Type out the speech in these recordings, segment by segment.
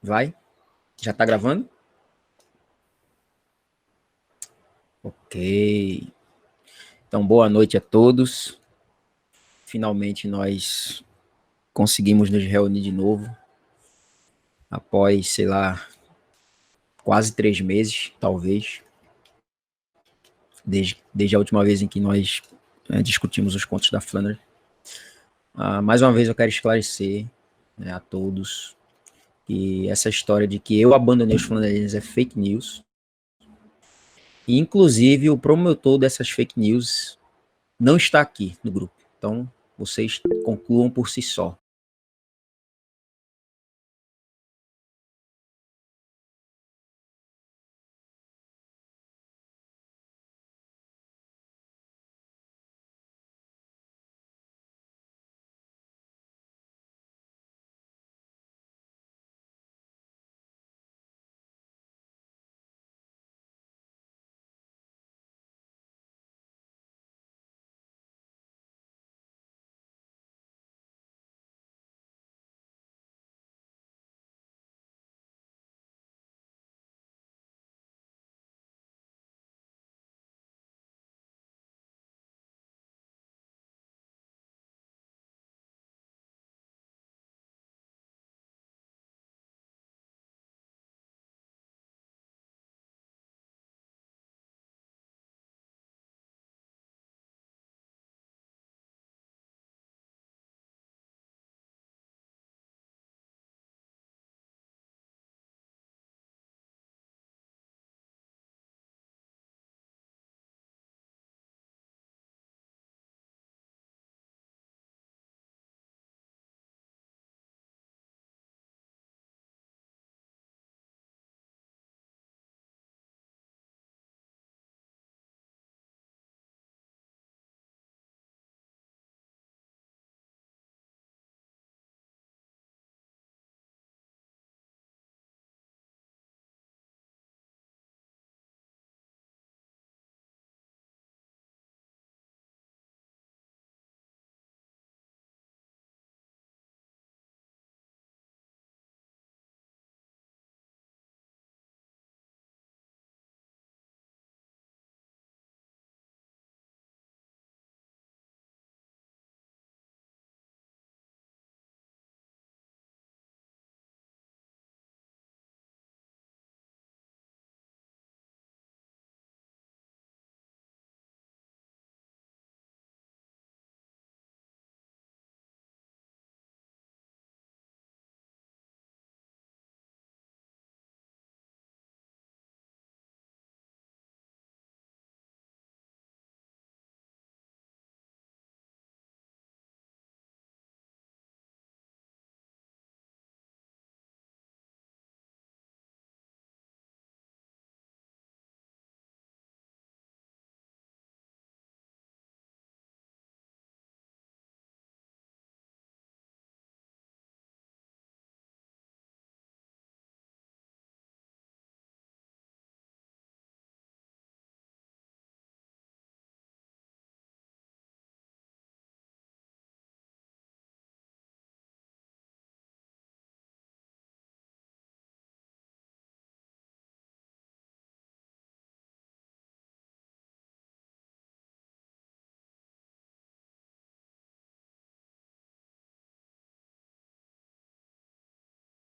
Vai? Já tá gravando? Ok. Então, boa noite a todos. Finalmente nós conseguimos nos reunir de novo, após, sei lá, quase 3 meses, talvez, desde a última vez em que nós discutimos os contos da Flanders. Mais uma vez eu quero esclarecer, né, a todos que essa história de que eu abandonei os Flanderianos é fake news. E, inclusive, o promotor dessas fake news não está aqui no grupo. Então, vocês concluam por si só.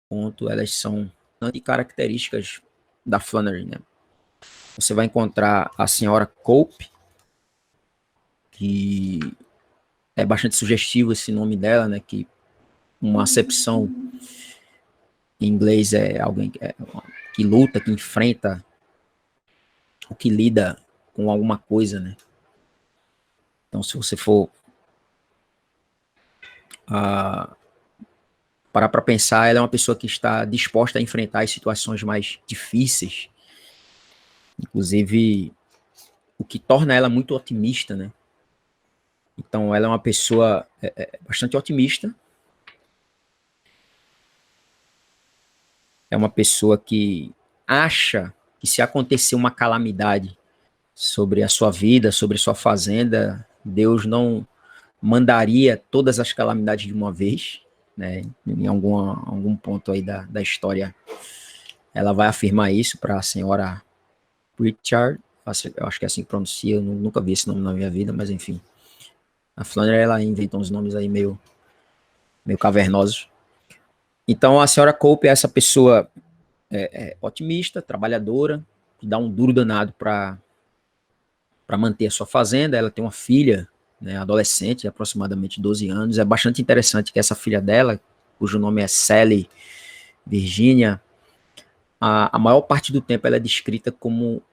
Ponto, elas são anticaracterísticas da Flannery, né? Você vai encontrar a senhora Cope, que é bastante sugestivo esse nome dela, né? Que uma acepção em inglês é alguém que luta, que enfrenta, ou que lida com alguma coisa, né? Então, se você for parar para pensar, ela é uma pessoa que está disposta a enfrentar as situações mais difíceis, inclusive o que torna ela muito otimista, né? Então, ela é uma pessoa bastante otimista, é uma pessoa que acha que se acontecer uma calamidade sobre a sua vida, sobre sua fazenda, Deus não mandaria todas as calamidades de uma vez. né? Em algum ponto aí da história, ela vai afirmar isso para a senhora Pritchard. Eu acho que é assim que pronuncia, eu nunca vi esse nome na minha vida, mas enfim. A Flannery, ela inventa uns nomes aí meio cavernosos. Então, a senhora Cope é essa pessoa otimista, trabalhadora, que dá um duro danado para manter a sua fazenda. Ela tem uma filha, né, adolescente, de aproximadamente 12 anos. É bastante interessante que essa filha dela, cujo nome é Sally Virginia, a maior parte do tempo ela é descrita como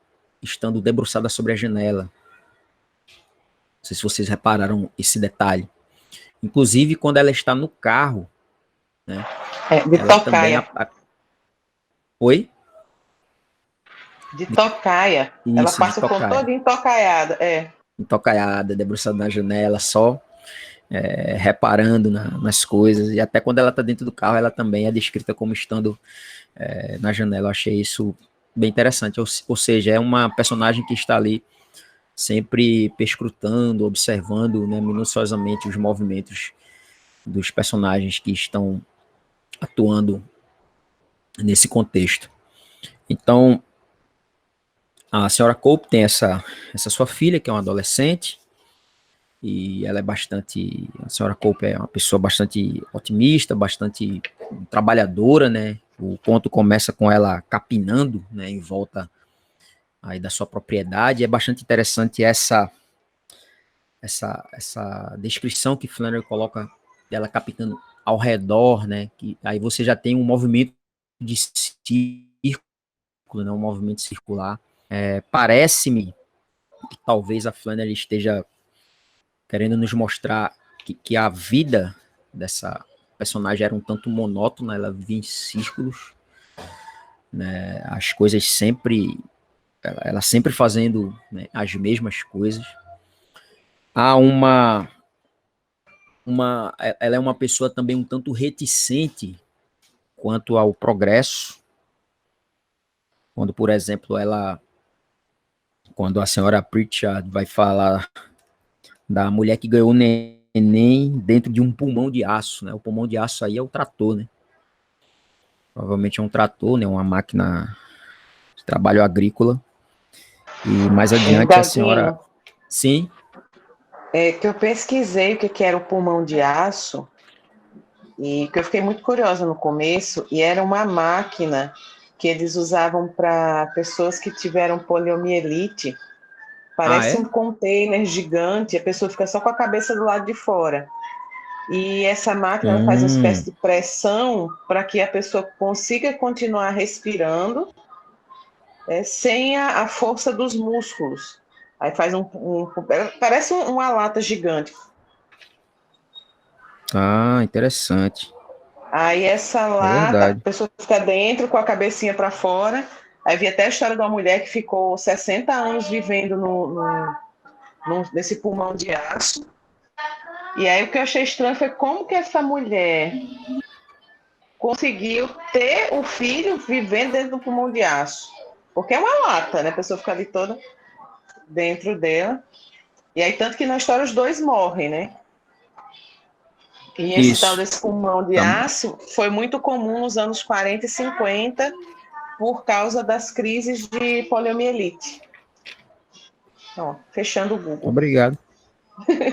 estando debruçada sobre a janela. Não sei se vocês repararam esse detalhe. Inclusive, quando ela está no carro, né, De ela também... tocaia. Oi? De tocaia. Ela Isso, de passa o ponto tocaia. todo entocaiada. É. Tocaiada, debruçada na janela, só reparando nas coisas. E até quando ela está dentro do carro, ela também é descrita como estando na janela. Eu achei isso bem interessante. Ou seja, é uma personagem que está ali sempre perscrutando, observando, né, minuciosamente os movimentos dos personagens que estão atuando nesse contexto. Então, a senhora Cope tem essa sua filha, que é uma adolescente, e ela é bastante... A senhora Cope é uma pessoa bastante otimista, bastante trabalhadora, né? O conto começa com ela capinando, né, em volta aí da sua propriedade. É bastante interessante essa descrição que Flannery coloca dela captando ao redor, né? Que aí você já tem um movimento de círculo, né? Um movimento circular. Parece-me que talvez a Flannery esteja querendo nos mostrar que a vida dessa personagem era um tanto monótona, ela vivia em círculos, né? As coisas sempre, ela sempre fazendo, né, as mesmas coisas. Há ela é uma pessoa também um tanto reticente quanto ao progresso, quando, por exemplo, quando a senhora Pritchard vai falar da mulher que ganhou o neném dentro de um pulmão de aço, né? O pulmão de aço aí é o trator, né? Provavelmente é um trator, né? Uma máquina de trabalho agrícola. E mais adiante a senhora... Galdino, Sim. que eu pesquisei o que era o pulmão de aço, e que eu fiquei muito curiosa no começo, e era uma máquina que eles usavam para pessoas que tiveram poliomielite. Ah, Parece é? um container gigante, a pessoa fica só com a cabeça do lado de fora. E essa máquina ela faz uma espécie Hum. de pressão para que a pessoa consiga continuar respirando, sem a força dos músculos. Aí faz parece uma lata gigante. Ah, interessante. Aí essa É lata, a verdade. pessoa fica dentro com a cabecinha para fora. Aí vi até a história de uma mulher que ficou 60 anos vivendo nesse pulmão de aço. E aí o que eu achei estranho foi como que essa mulher conseguiu ter o filho vivendo dentro do pulmão de aço. Porque é uma lata, né? A pessoa fica ali toda dentro dela. E aí, tanto que na história os dois morrem, né? E esse tal Isso. desse pulmão de Tá. aço foi muito comum nos anos 40 e 50 por causa das crises de poliomielite. Ó, fechando o Google. Obrigado. É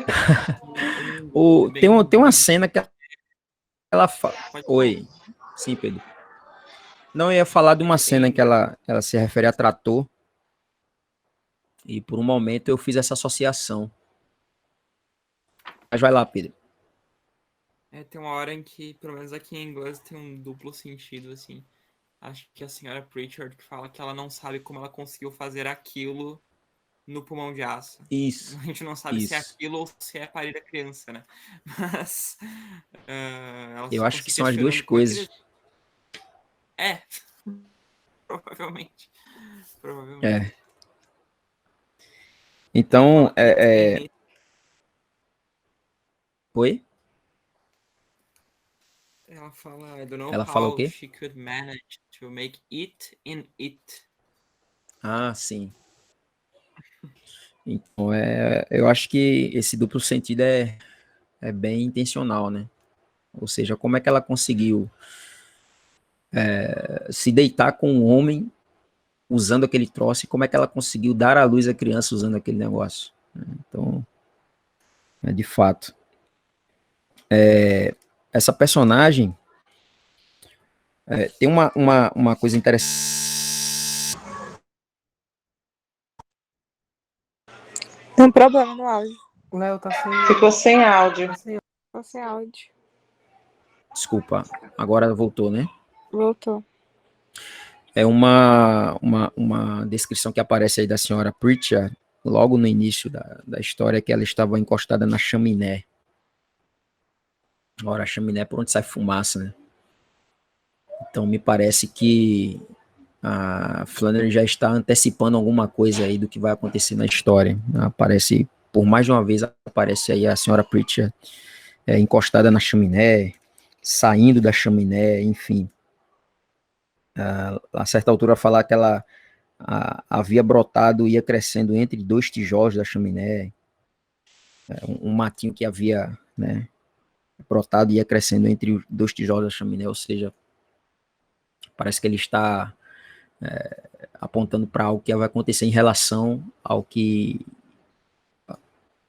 Tem bem, uma bem. cena que ela fala. Pode falar. Oi. Sim, Pedro. Não, eu ia falar de É uma que cena que tem. ela se refere a trator, e por um momento eu fiz essa associação. Mas vai lá, Pedro. Tem uma hora em que, pelo menos aqui em inglês, tem um duplo sentido, assim. Acho que a senhora Pritchard que fala que ela não sabe como ela conseguiu fazer aquilo no pulmão de aço. Isso, A gente não sabe se é isso. aquilo ou se é parir da criança, né? Mas ela Eu ficou acho que se são as duas questionando como é que coisas. ele. É, provavelmente. Provavelmente. É. Ela Então, fala que no início oi? ela fala, I don't know Ela fala o how quê? she could manage to make it in it. Ah, sim. Então, eu acho que esse duplo sentido é bem intencional, né? Ou seja, como é que ela conseguiu se deitar com um homem usando aquele troço e como é que ela conseguiu dar à luz à criança usando aquele negócio. Então, de fato, essa personagem tem uma coisa interessante. Tem um problema no áudio. O Léo tá sem. Ficou sem áudio. Tá sem... Ficou sem áudio. Desculpa, agora voltou, né? Voltou. É uma descrição que aparece aí da senhora Pritchard, logo no início da história, que ela estava encostada na chaminé. Ora, a chaminé é por onde sai fumaça, né? Então, me parece que a Flannery já está antecipando alguma coisa aí do que vai acontecer na história. Aparece, por mais de uma vez, aparece aí a senhora Pritchard encostada na chaminé, saindo da chaminé, enfim. A certa altura falar que ela havia brotado, ia crescendo entre 2 tijolos da chaminé, um matinho que havia, né, brotado e ia crescendo entre os 2 tijolos da chaminé, ou seja, parece que ele está apontando para algo que vai acontecer em relação ao que,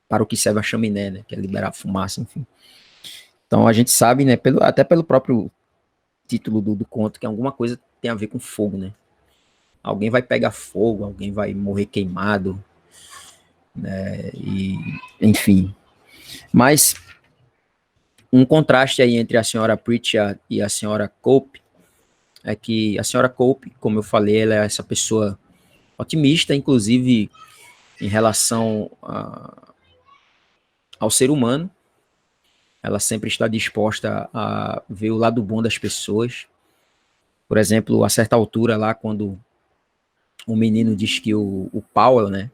para o que serve a chaminé, né, que é liberar fumaça, enfim. Então a gente sabe, né, até pelo próprio título do conto, que alguma coisa tem a ver com fogo, né? Alguém vai pegar fogo, alguém vai morrer queimado, né? E, enfim. Mas um contraste aí entre a senhora Pritchard e a senhora Cope é que a senhora Cope, como eu falei, ela é essa pessoa otimista, inclusive em relação ao ser humano. Ela sempre está disposta a ver o lado bom das pessoas. Por exemplo, a certa altura lá, quando o menino diz que o Powell, né,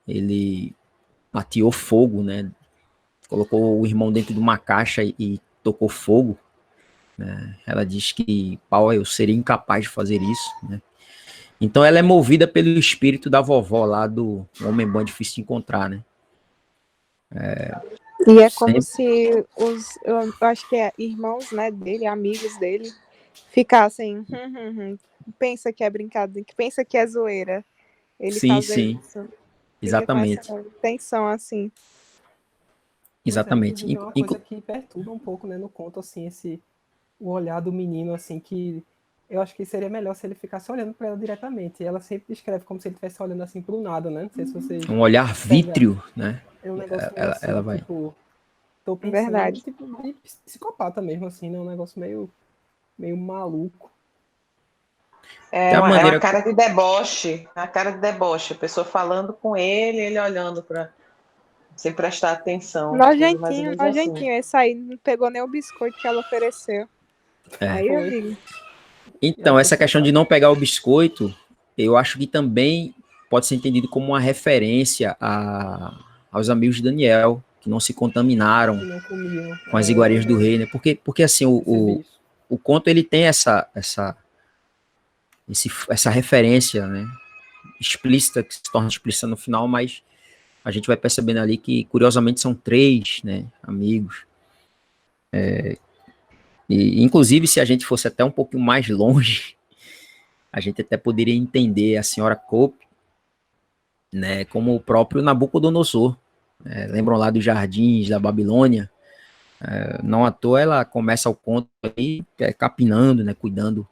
ele ateou fogo, né, colocou o irmão dentro de uma caixa e tocou fogo, né, ela diz que Powell seria incapaz de fazer isso, né. Então ela é movida pelo espírito da vovó lá do Homem Bom Difícil de Encontrar, né. E é como Sempre. se eu acho que irmãos, né, dele, amigos dele, ficassem, pensa que é brincadeira, que pensa que é zoeira. Ele Sim, fazer sim. isso. Fica Exatamente. com essa tensão assim. Exatamente. Inclusive, é uma coisa que perturba um pouco, né, no conto, assim, o olhar do menino, assim, que eu acho que seria melhor se ele ficasse olhando para ela diretamente. E ela sempre descreve como se ele estivesse olhando assim pro nada, né? Não sei se vocês... Um olhar vítreo, né? É um negócio meio assim, ela vai. tipo... Tô pensando, Verdade. tipo, de psicopata mesmo, assim, né? Um negócio meio maluco. Tem a É maneira- uma cara de deboche, a cara de deboche, a pessoa falando com ele olhando para sem prestar atenção. Mais ou Nojentinho, menos nojentinho. Esse aí não pegou nem o biscoito que ela ofereceu. Aí eu Foi. digo. Então, essa questão de não pegar o biscoito, eu acho que também pode ser entendido como uma referência aos amigos de Daniel, que não se contaminaram Que não comiam. com as iguarias do rei, né? Porque assim, o conto ele tem essa referência, né? Explícita, que se torna explícita no final, mas a gente vai percebendo ali que, curiosamente, são 3, né, amigos. E, inclusive, se a gente fosse até um pouquinho mais longe, a gente até poderia entender a senhora Cope, né, como o próprio Nabucodonosor. Lembram lá dos jardins da Babilônia? Não à toa ela começa o conto aí capinando, né, cuidando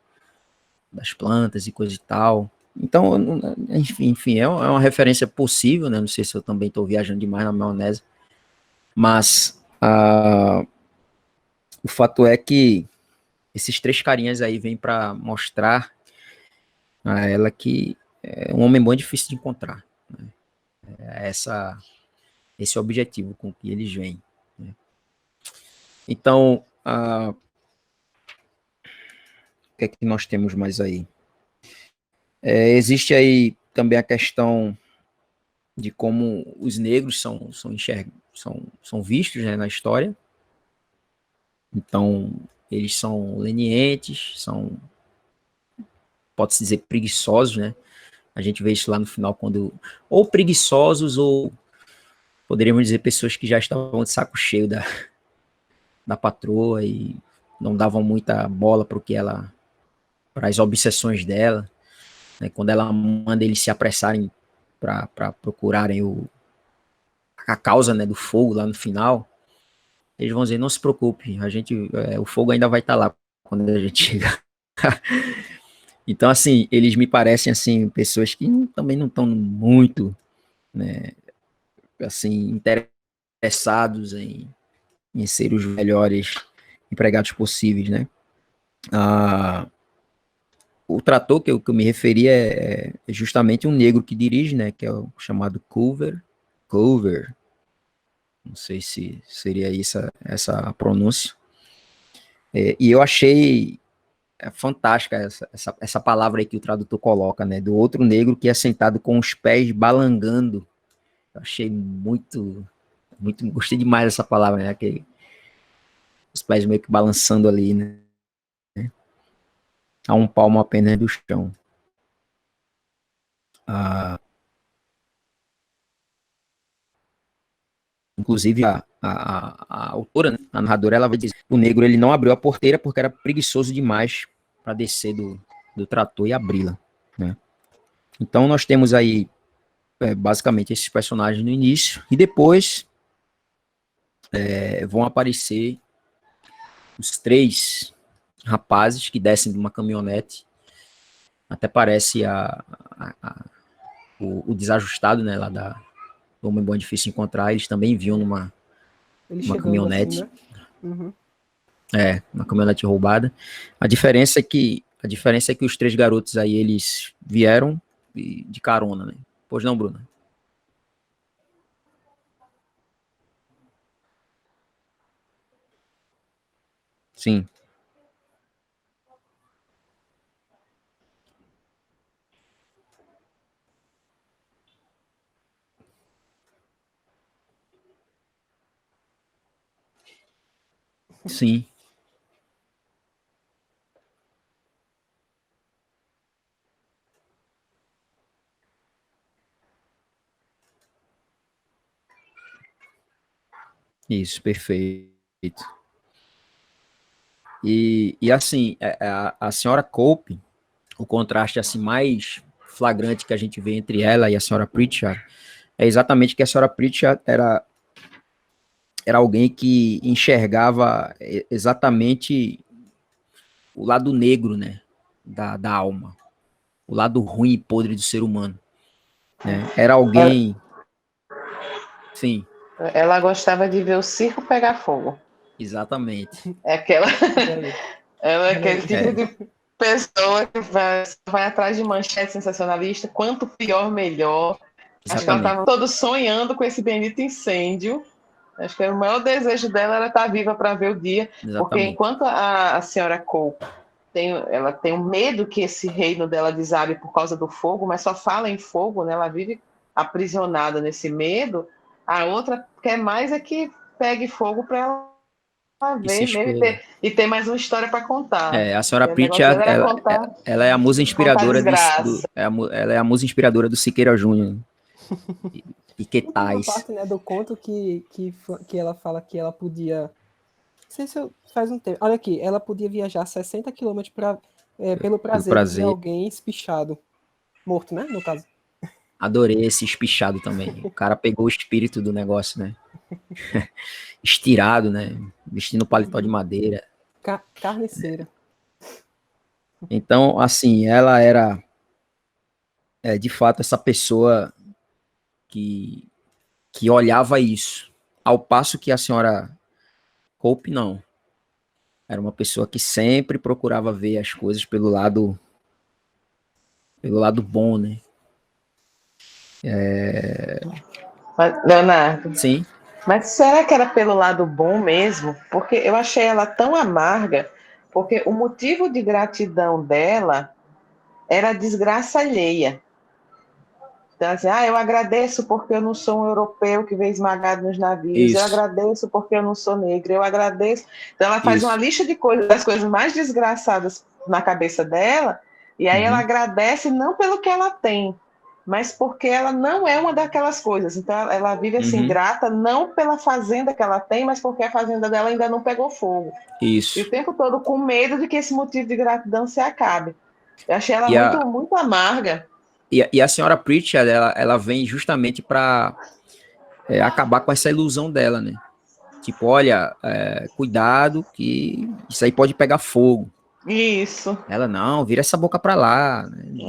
das plantas e coisa e tal. Então, enfim, é uma referência possível, né? Não sei se eu também estou viajando demais na maionese, mas o fato é que esses 3 carinhas aí vêm para mostrar a ela que um homem bom é difícil de encontrar, né? Esse é o objetivo com que eles vêm, né? Então, o que é que nós temos mais aí? Existe aí também a questão de como os negros são vistos, né, na história. Então, eles são lenientes, pode-se dizer, preguiçosos, né? A gente vê isso lá no final, ou preguiçosos, ou poderíamos dizer pessoas que já estavam de saco cheio da patroa e não davam muita bola para as obsessões dela, né? Quando ela manda eles se apressarem para procurarem a causa, né, do fogo lá no final, eles vão dizer, não se preocupe, o fogo ainda vai estar lá quando a gente chegar. Então, assim, eles me parecem, assim, pessoas que também não estão muito, né, assim, interessados em ser os melhores empregados possíveis, né? O trator que eu me referi é justamente um negro que dirige, né, que é o chamado Cover, não sei se seria essa a pronúncia, e eu achei fantástica essa palavra aí que o tradutor coloca, né, do outro negro que é sentado com os pés balangando. Eu achei muito, gostei demais dessa palavra, né, que os pés meio que balançando ali, né, a um palmo apenas do chão. Inclusive a autora, né, a narradora, ela vai dizer que o negro ele não abriu a porteira porque era preguiçoso demais para descer do trator e abri-la, né? Então nós temos aí basicamente esses personagens no início e depois vão aparecer os 3 rapazes que descem de uma caminhonete, até parece o desajustado, né, lá da Homem Bom Difícil Encontrar, eles também viam numa caminhonete, assim, né? uma caminhonete roubada. A diferença é que os 3 garotos aí, eles vieram de carona, né? Pois não, Bruna? Sim. Sim. Isso, perfeito. E assim, a senhora Cope, o contraste assim mais flagrante que a gente vê entre ela e a senhora Pritchard é exatamente que a senhora Pritchard era alguém que enxergava exatamente o lado negro, né, da alma, o lado ruim e podre do ser humano, né? Era alguém, sim, Ela gostava de ver o circo pegar fogo. exatamente. É aquela. Olha aí. Ela é Olha aquele aí. tipo de pessoa que vai atrás de manchete sensacionalista, quanto pior, melhor. Acho que ela Exatamente. estava todo sonhando com esse bendito incêndio. Acho que o maior desejo dela era estar viva para ver o dia, porque Exatamente. enquanto a senhora Cole ela tem um medo que esse reino dela desabe por causa do fogo, mas só fala em fogo, né? Ela vive aprisionada nesse medo. A outra quer mais é que pegue fogo para ela E se ver mesmo exploda. E ter mais uma história para contar. A senhora O negócio Pritchard, dela era contar, ela é a musa contar inspiradora desgraça. ela é a musa inspiradora do Siqueira Júnior e Tem uma Quetais. parte, né, do conto que ela fala que ela podia. Não sei se faz um tempo. Olha aqui, ela podia viajar 60 quilômetros pelo prazer de ver alguém espichado. Morto, né? No caso. Adorei esse espichado também. O cara pegou o espírito do negócio, né? Estirado, né? Vestindo paletó de madeira. Carniceira. Então, assim, ela era de fato essa pessoa que olhava isso. Ao passo que a senhora Hope não. Era uma pessoa que sempre procurava ver as coisas pelo lado bom, né? Mas, Leonardo, Sim, mas será que era pelo lado bom mesmo? Porque eu achei ela tão amarga, porque o motivo de gratidão dela era a desgraça alheia. Então, assim, eu agradeço porque eu não sou um europeu que veio esmagado nos navios, eu isso, agradeço porque eu não sou negra, eu agradeço. Então, ela faz uma isso. lista de coisas, das coisas mais desgraçadas na cabeça dela, e aí ela Uhum. agradece não pelo que ela tem, mas porque ela não é uma daquelas coisas. Então, ela vive assim, grata, não pela fazenda que ela tem, mas porque a fazenda dela ainda não pegou fogo. E o Isso. tempo todo com medo de que esse motivo de gratidão se acabe. Eu achei ela E muito, a, muito amarga. e a senhora Pritchard, ela vem justamente para acabar com essa ilusão dela, né? Tipo, olha, cuidado que isso aí pode pegar fogo. Isso. Ela, não, vira essa boca para lá, né?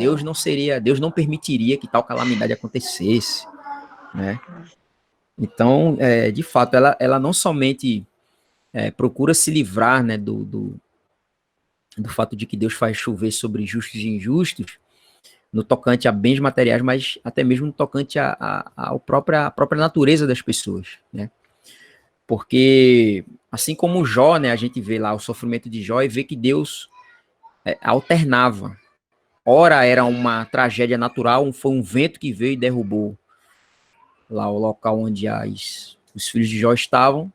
Deus não permitiria que tal calamidade acontecesse, né? Então, de fato, ela não somente procura se livrar, né, do fato de que Deus faz chover sobre justos e injustos, no tocante a bens materiais, mas até mesmo no tocante à própria natureza das pessoas, né? Porque, assim como Jó, né, a gente vê lá o sofrimento de Jó e vê que Deus alternava. Ora era uma tragédia natural, foi um vento que veio e derrubou lá o local onde os filhos de Jó estavam.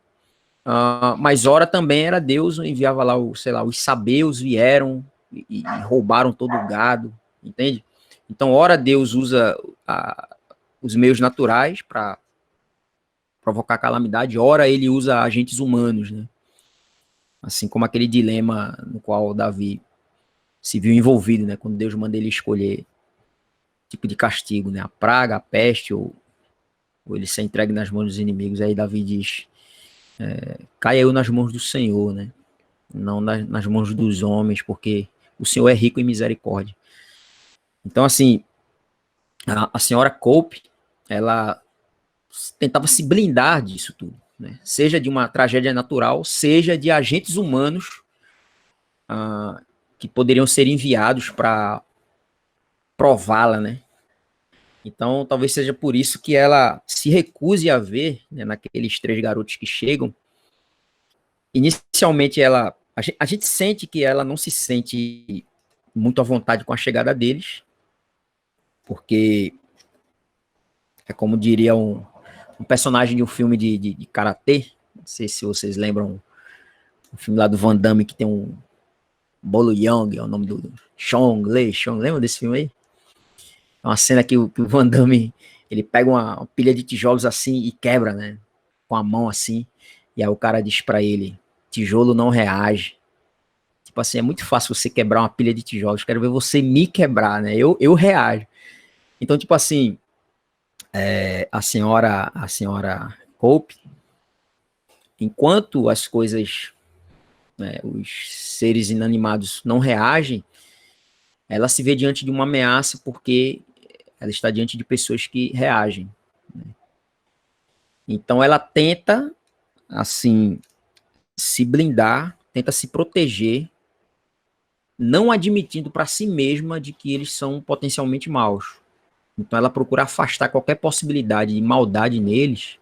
Mas ora também era Deus, enviava lá, os sabeus vieram e roubaram todo o gado, entende? Então, ora Deus usa os meios naturais para provocar calamidade, ora ele usa agentes humanos, né? Assim como aquele dilema no qual Davi se viu envolvido, né? Quando Deus manda ele escolher tipo de castigo, né? A praga, a peste ou ele ser entregue nas mãos dos inimigos. Aí Davi diz, caia eu nas mãos do Senhor, né? Não nas mãos dos homens, porque o Senhor é rico em misericórdia. Então, assim, a senhora Cope, ela tentava se blindar disso tudo, né? Seja de uma tragédia natural, seja de agentes humanos que poderiam ser enviados para prová-la, né? Então, talvez seja por isso que ela se recuse a ver, né, naqueles 3 garotos que chegam. Inicialmente, a gente sente que ela não se sente muito à vontade com a chegada deles, porque é como diria um personagem de um filme de karatê. Não sei se vocês lembram o filme lá do Van Damme que tem um Bolo Young, é o nome do Chong, lembra desse filme aí? É uma cena que o Van Damme, ele pega uma pilha de tijolos assim e quebra, né? Com a mão assim. E aí o cara diz pra ele, tijolo não reage. Tipo assim, é muito fácil você quebrar uma pilha de tijolos. Quero ver você me quebrar, né? Eu reajo. Então, tipo assim, a senhora Cope, enquanto as coisas, né, os seres inanimados não reagem, ela se vê diante de uma ameaça porque ela está diante de pessoas que reagem. Então ela tenta, assim, se blindar, tenta se proteger, não admitindo para si mesma de que eles são potencialmente maus. Então ela procura afastar qualquer possibilidade de maldade neles,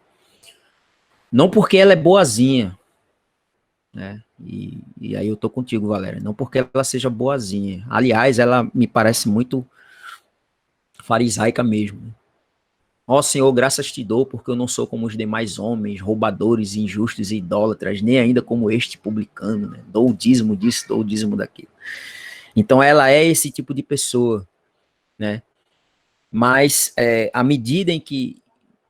não porque ela é boazinha, né? E aí eu tô contigo, Valéria. Não porque ela seja boazinha. Aliás, ela me parece muito farisaica mesmo. Ó Senhor, graças te dou, porque eu não sou como os demais homens, roubadores, injustos e idólatras, nem ainda como este publicano, né? Dou o dízimo disso, dou o dízimo daquilo. Então ela é esse tipo de pessoa, né? Mas à medida em que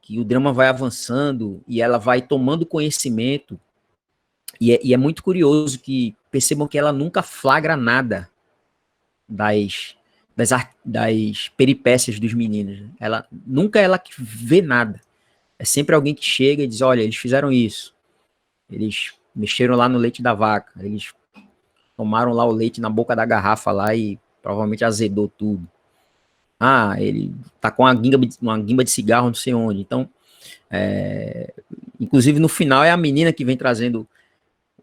o drama vai avançando e ela vai tomando conhecimento, e é muito curioso que percebam que ela nunca flagra nada das peripécias dos meninos. Nunca ela que vê nada. É sempre alguém que chega e diz, olha, eles fizeram isso. Eles mexeram lá no leite da vaca. Eles tomaram lá o leite na boca da garrafa lá e provavelmente azedou tudo. Ele tá com uma guimba de cigarro não sei onde. Então, inclusive no final é a menina que vem trazendo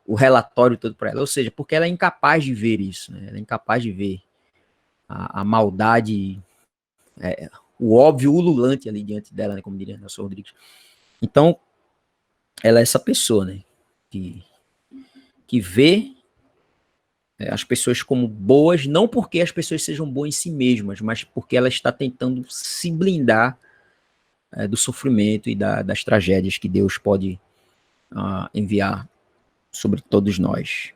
o relatório todo para ela. Ou seja, porque ela é incapaz de ver isso, né? Ela é incapaz de ver a maldade, o óbvio ululante ali diante dela, né? Como diria Nelson Rodrigues. Então, ela é essa pessoa, né? Que vê as pessoas como boas, não porque as pessoas sejam boas em si mesmas, mas porque ela está tentando se blindar do sofrimento e das tragédias que Deus pode enviar sobre todos nós.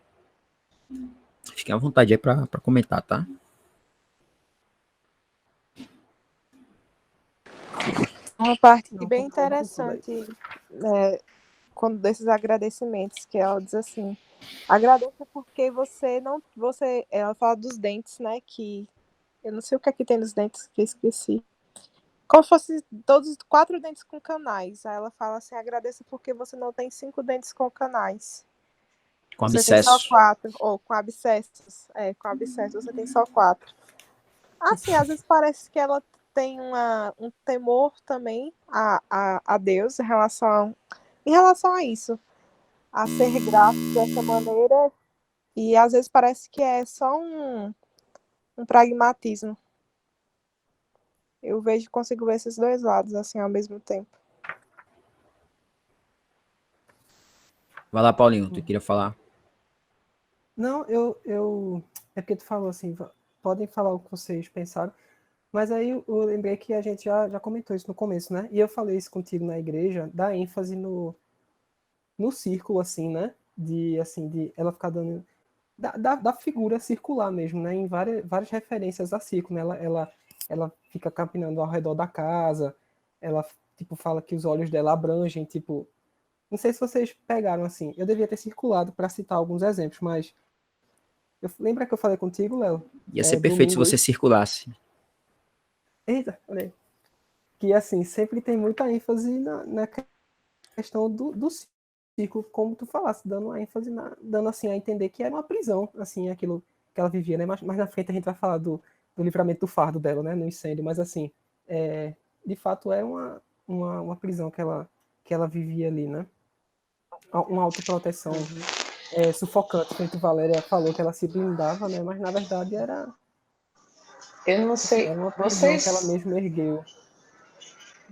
Fiquem à vontade aí para comentar, tá? Uma parte Não, bem concordo com tudo aí. interessante quando desses agradecimentos, que ela diz assim, agradeça porque você não, ela fala dos dentes, né, que eu não sei o que é que tem nos dentes, que eu esqueci. Como se fosse todos 4 dentes com canais. Aí ela fala assim, agradeça porque você não tem 5 dentes com canais. Com Você tem só abscessos. 4, ou com abscessos. Com abscessos você tem só 4. Assim, às vezes parece que ela tem um temor também a Deus em relação a isso. A ser grato dessa maneira. E às vezes parece que é só um pragmatismo. Eu consigo ver esses dois lados, assim, ao mesmo tempo. Vai lá, Paulinho, tu queria falar? Não, é porque tu falou assim, podem falar o que vocês pensaram, mas aí eu lembrei que a gente já comentou isso no começo, né? E eu falei isso contigo na igreja, da ênfase no círculo, assim, né? De ela ficar dando da figura circular mesmo, né? Em várias referências a círculo, né? Ela fica caminhando ao redor da casa, ela, tipo, fala que os olhos dela abrangem, tipo... Não sei se vocês pegaram, assim, eu devia ter circulado para citar alguns exemplos, mas... Lembra que eu falei contigo, Léo? Ia ser perfeito se Domingo, você circulasse. eita, olha aí. Que, assim, sempre tem muita ênfase na questão do círculo, como tu falasse, dando a ênfase, dando assim a entender que era uma prisão, assim, aquilo que ela vivia, né? Mas na frente a gente vai falar do livramento do fardo dela, né? No incêndio, mas assim, de fato é uma prisão que ela vivia ali, né? Uma autoproteção sufocante, feito Valéria falou que ela se blindava, né? Mas na verdade era, Eu não assim, sei, era uma prisão que ela mesma ergueu.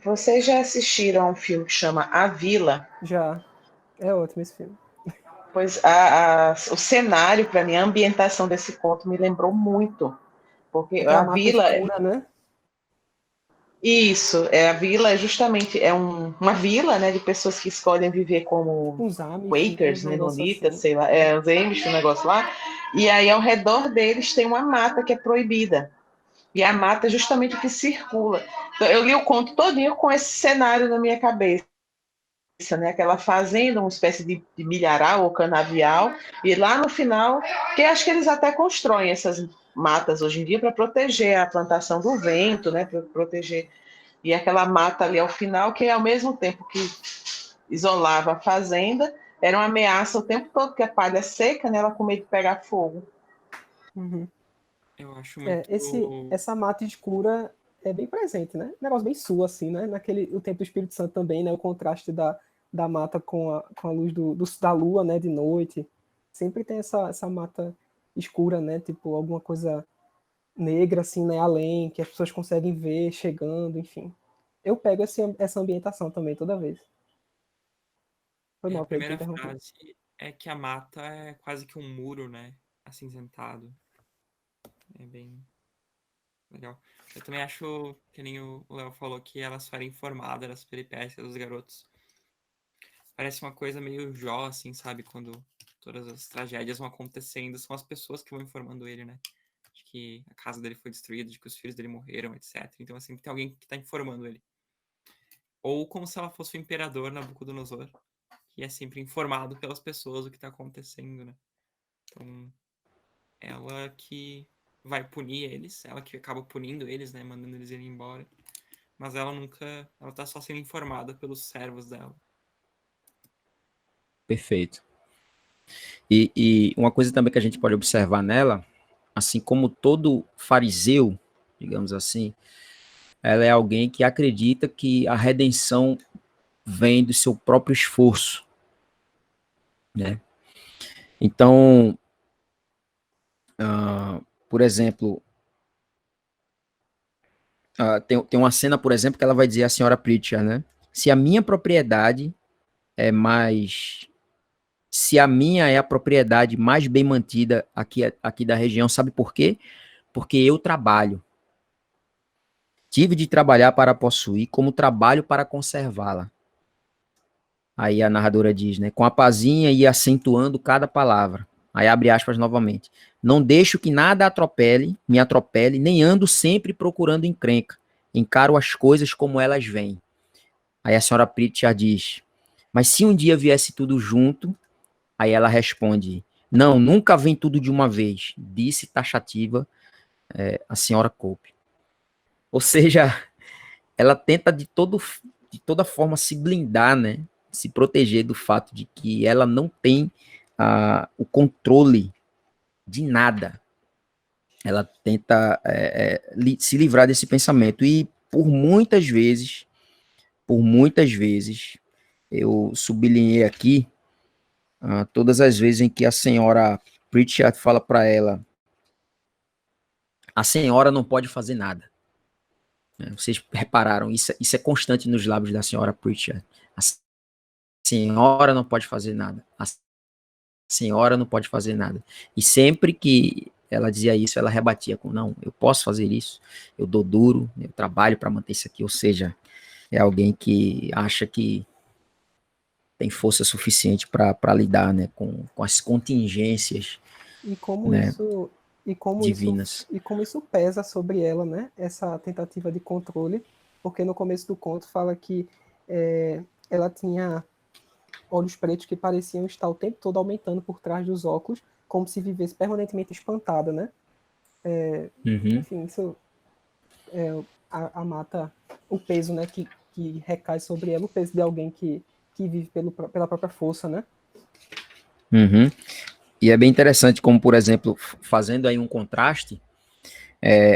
vocês já assistiram a um filme que chama A Vila? Já, é ótimo esse filme. Pois o cenário, para mim, a ambientação desse conto me lembrou muito. Porque Aquela a mata vila. escura, né? Isso, a vila é justamente uma vila, né, de pessoas que escolhem viver como Uns Amish, né? Quakers, Uns negócios Menonitas, assim. sei lá, os Amish, o negócio lá. E aí ao redor deles tem uma mata que é proibida. E a mata é justamente o que circula. Então, eu li o conto todinho com esse cenário na minha cabeça. Né, aquela fazenda, uma espécie de milharal ou canavial, e lá no final, que acho que eles até constroem essas matas hoje em dia para proteger a plantação do vento, né, para proteger, e aquela mata ali ao final, que ao mesmo tempo que isolava a fazenda, era uma ameaça o tempo todo, porque a palha é seca, né, ela com medo de pegar fogo. Uhum. Eu acho muito. Essa mata escura é bem presente, né? Um negócio bem sul, assim, né? O tempo do Espírito Santo também, né? O contraste da mata com a luz da lua, né? De noite. Sempre tem essa mata escura, né? Tipo, alguma coisa negra, assim, né? Além, que as pessoas conseguem ver chegando, enfim. Eu pego essa ambientação também, toda vez. Foi A mal, Pedro, te primeira interromper. frase é que a mata é quase que um muro, né? Acinzentado. É bem legal. Eu também acho, que nem o Léo falou, que elas forem informadas das peripécias dos garotos. Parece uma coisa meio Jó, assim, sabe? Quando todas as tragédias vão acontecendo, são as pessoas que vão informando ele, né? De que a casa dele foi destruída, de que os filhos dele morreram, etc. Então, assim, tem alguém que tá informando ele. Ou como se ela fosse o imperador Nabucodonosor, que é sempre informado pelas pessoas o que tá acontecendo, né? Então, ela que vai punir eles, ela que acaba punindo eles, né? Mandando eles irem embora. Mas ela nunca... Ela tá só sendo informada pelos servos dela. Perfeito. E uma coisa também que a gente pode observar nela, assim como todo fariseu, digamos assim, ela é alguém que acredita que a redenção vem do seu próprio esforço, né? Então, por exemplo, tem uma cena, por exemplo, que ela vai dizer à senhora Pritchard, né? Se a minha propriedade é mais... Se a minha é a propriedade mais bem mantida aqui da região, sabe por quê? Porque eu trabalho. Tive de trabalhar para possuir, como trabalho para conservá-la. Aí a narradora diz, né? Com a pazinha e acentuando cada palavra. Aí abre aspas novamente. Não deixo que nada me atropele, nem ando sempre procurando encrenca. Encaro as coisas como elas vêm. Aí a senhora Pritchard diz, mas se um dia viesse tudo junto, aí ela responde, não, nunca vem tudo de uma vez, disse taxativa a senhora Cope. Ou seja, ela tenta de toda forma se blindar, né? Se proteger do fato de que ela não tem o controle de nada. Ela tenta se livrar desse pensamento. E por muitas vezes, eu sublinhei aqui todas as vezes em que a senhora Pritchard fala para ela, a senhora não pode fazer nada. Vocês repararam, isso é constante nos lábios da senhora Pritchard. A senhora não pode fazer nada. A senhora não pode fazer nada. E sempre que ela dizia isso, ela rebatia com, não, eu posso fazer isso, eu dou duro, eu trabalho para manter isso aqui. Ou seja, é alguém que acha que tem força suficiente para lidar, né, com as contingências, E como né, isso divinas. E como isso pesa sobre ela, né? Essa tentativa de controle, porque no começo do conto fala que ela tinha olhos pretos que pareciam estar o tempo todo aumentando por trás dos óculos, como se vivesse permanentemente espantada, né? Enfim, isso mata o peso, né? Que recai sobre ela, o peso de alguém que vive pela própria força, né? Uhum. E é bem interessante como, por exemplo, fazendo aí um contraste,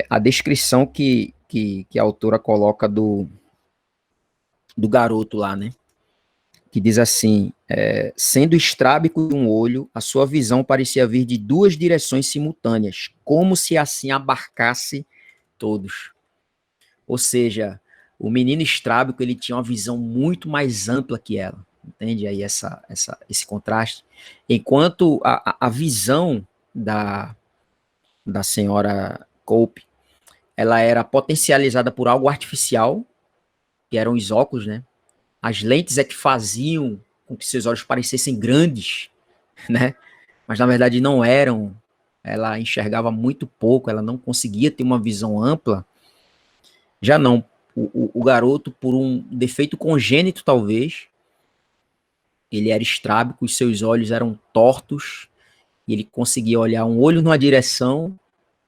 a descrição que a autora coloca do garoto lá, né? Que diz assim, sendo estrábico de um olho, a sua visão parecia vir de duas direções simultâneas, como se assim abarcasse todos. Ou seja, o menino estrábico, ele tinha uma visão muito mais ampla que ela, entende aí esse contraste? Enquanto a visão da senhora Cope, ela era potencializada por algo artificial, que eram os óculos, né? As lentes é que faziam com que seus olhos parecessem grandes, né? Mas na verdade não eram. Ela enxergava muito pouco, ela não conseguia ter uma visão ampla. Já não. O garoto, por um defeito congênito, talvez, ele era estrábico, os seus olhos eram tortos, e ele conseguia olhar um olho numa direção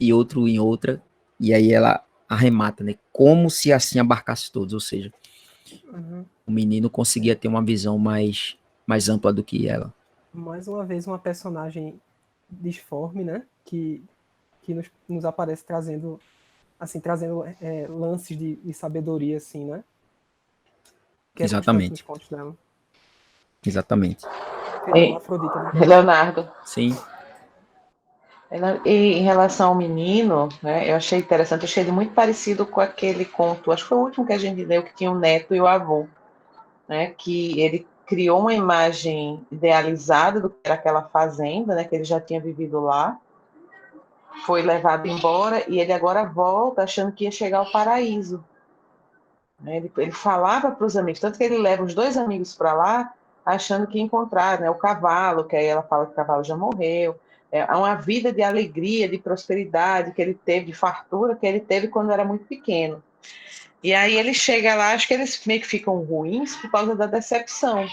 e outro em outra, e aí ela arremata, né? Como se assim abarcasse todos, ou seja, o menino conseguia ter uma visão mais ampla do que ela. Mais uma vez, uma personagem disforme, né? Que nos aparece trazendo lances de sabedoria, assim, né? Que Exatamente. Nos contos dela. Exatamente. Afrodita, né? Leonardo. Sim. E em relação ao menino, né, eu achei interessante, achei ele muito parecido com aquele conto, acho que foi o último que a gente leu, que tinha o neto e o avô, né, que ele criou uma imagem idealizada do que era aquela fazenda, né, que ele já tinha vivido lá, foi levado embora e ele agora volta achando que ia chegar ao paraíso. Ele falava para os amigos, tanto que ele leva os dois amigos para lá, achando que ia encontrar, né, o cavalo, que aí ela fala que o cavalo já morreu. É uma vida de alegria, de prosperidade que ele teve, de fartura que ele teve quando era muito pequeno. E aí ele chega lá, acho que eles meio que ficam ruins por causa da decepção,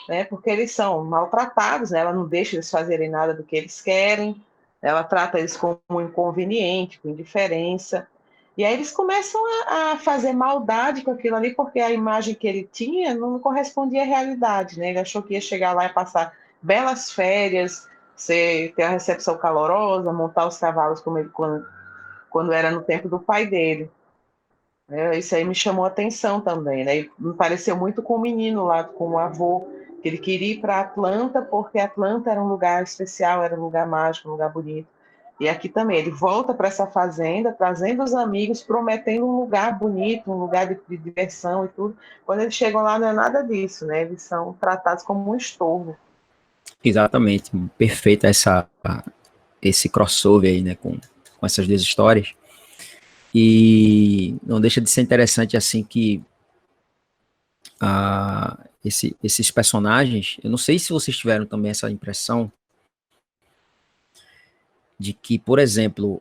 né? Porque eles são maltratados, né? Ela não deixa eles fazerem nada do que eles querem, ela trata eles como um inconveniente, com indiferença. E aí eles começam a fazer maldade com aquilo ali, porque a imagem que ele tinha não correspondia à realidade, né? Ele achou que ia chegar lá e passar belas férias, ter a recepção calorosa, montar os cavalos como ele, quando era no tempo do pai dele. Isso aí me chamou a atenção também, né? E me pareceu muito com o menino lá, com o avô, que ele queria ir para Atlanta, porque Atlanta era um lugar especial, era um lugar mágico, um lugar bonito. E aqui também, ele volta para essa fazenda, trazendo os amigos, prometendo um lugar bonito, um lugar de diversão e tudo. Quando eles chegam lá, não é nada disso, né? Eles são tratados como um estorvo. Exatamente. Perfeito esse crossover aí, né, com essas duas histórias. E não deixa de ser interessante, assim, que esses personagens, eu não sei se vocês tiveram também essa impressão de que, por exemplo,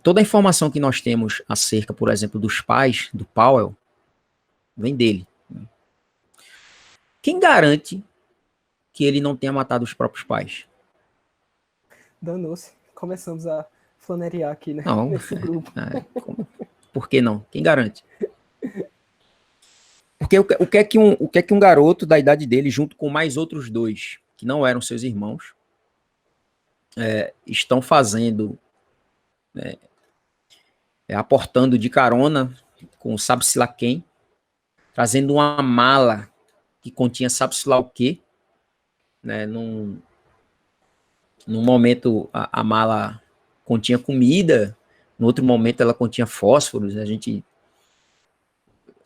toda a informação que nós temos acerca, por exemplo, dos pais do Powell, vem dele. Quem garante que ele não tenha matado os próprios pais? Danou-se. Começamos a flanerear aqui, né? Não. Nesse grupo. Por que não? Quem garante? Porque o que é que um garoto da idade dele, junto com mais outros dois, que não eram seus irmãos, estão fazendo, aportando de carona com sabe-se lá quem, trazendo uma mala que continha sabe-se lá o quê, né? Num momento a mala continha comida, no outro momento ela continha fósforos, a gente,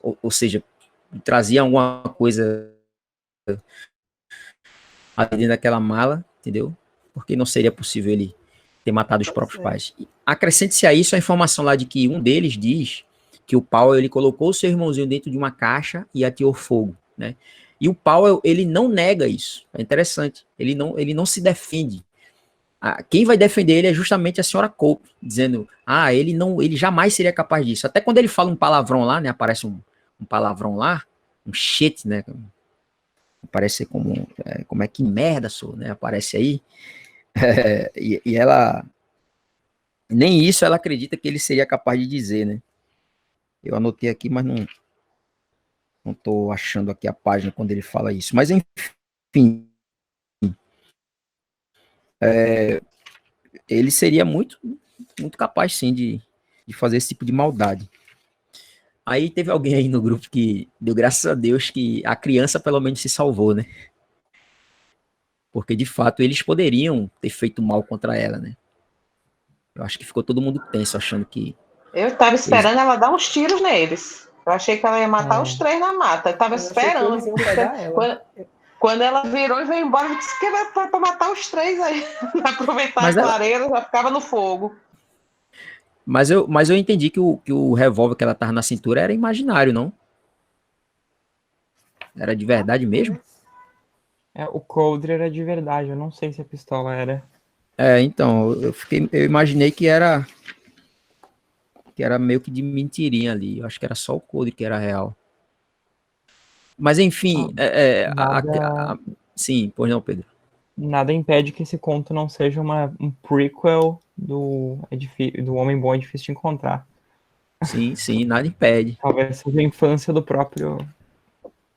ou seja, trazia alguma coisa ali dentro daquela mala, entendeu? Porque não seria possível ele ter matado os próprios pais. Acrescente-se a isso a informação lá de que um deles diz que o Powell, ele colocou o seu irmãozinho dentro de uma caixa e ateou fogo, né? E o Powell, ele não nega isso. É interessante. Ele não se defende. Quem vai defender ele é justamente a senhora Cope, dizendo, ele jamais seria capaz disso. Até quando ele fala um palavrão lá, né? Aparece um palavrão lá, um shit, né? Aparece como é que merda sou, né? Aparece aí. E ela, nem isso ela acredita que ele seria capaz de dizer, né? Eu anotei aqui, mas não tô achando aqui a página quando ele fala isso. Mas enfim, ele seria muito, muito capaz, sim, de fazer esse tipo de maldade. Aí teve alguém aí no grupo que deu graças a Deus que a criança pelo menos se salvou, né? Porque de fato eles poderiam ter feito mal contra ela, né? Eu acho que ficou todo mundo tenso, achando que... Eu estava esperando ela dar uns tiros neles. Eu achei que ela ia matar os 3 na mata. Eu estava esperando. Eles iam pegar ela. Quando ela virou e veio embora, eu disse que era para matar os 3 aí. Aproveitar Mas a clareira, já ficava no fogo. Mas eu entendi que o revólver que ela tava na cintura era imaginário, não? Era de verdade mesmo? O coldre era de verdade, eu não sei se a pistola era. Então, eu imaginei que era meio que de mentirinha ali. Eu acho que era só o code que era real. Mas enfim, sim, pois não, Pedro. Nada impede que esse conto não seja um prequel do Homem Bom é Difícil de Encontrar. Sim, nada impede. Talvez seja a infância do próprio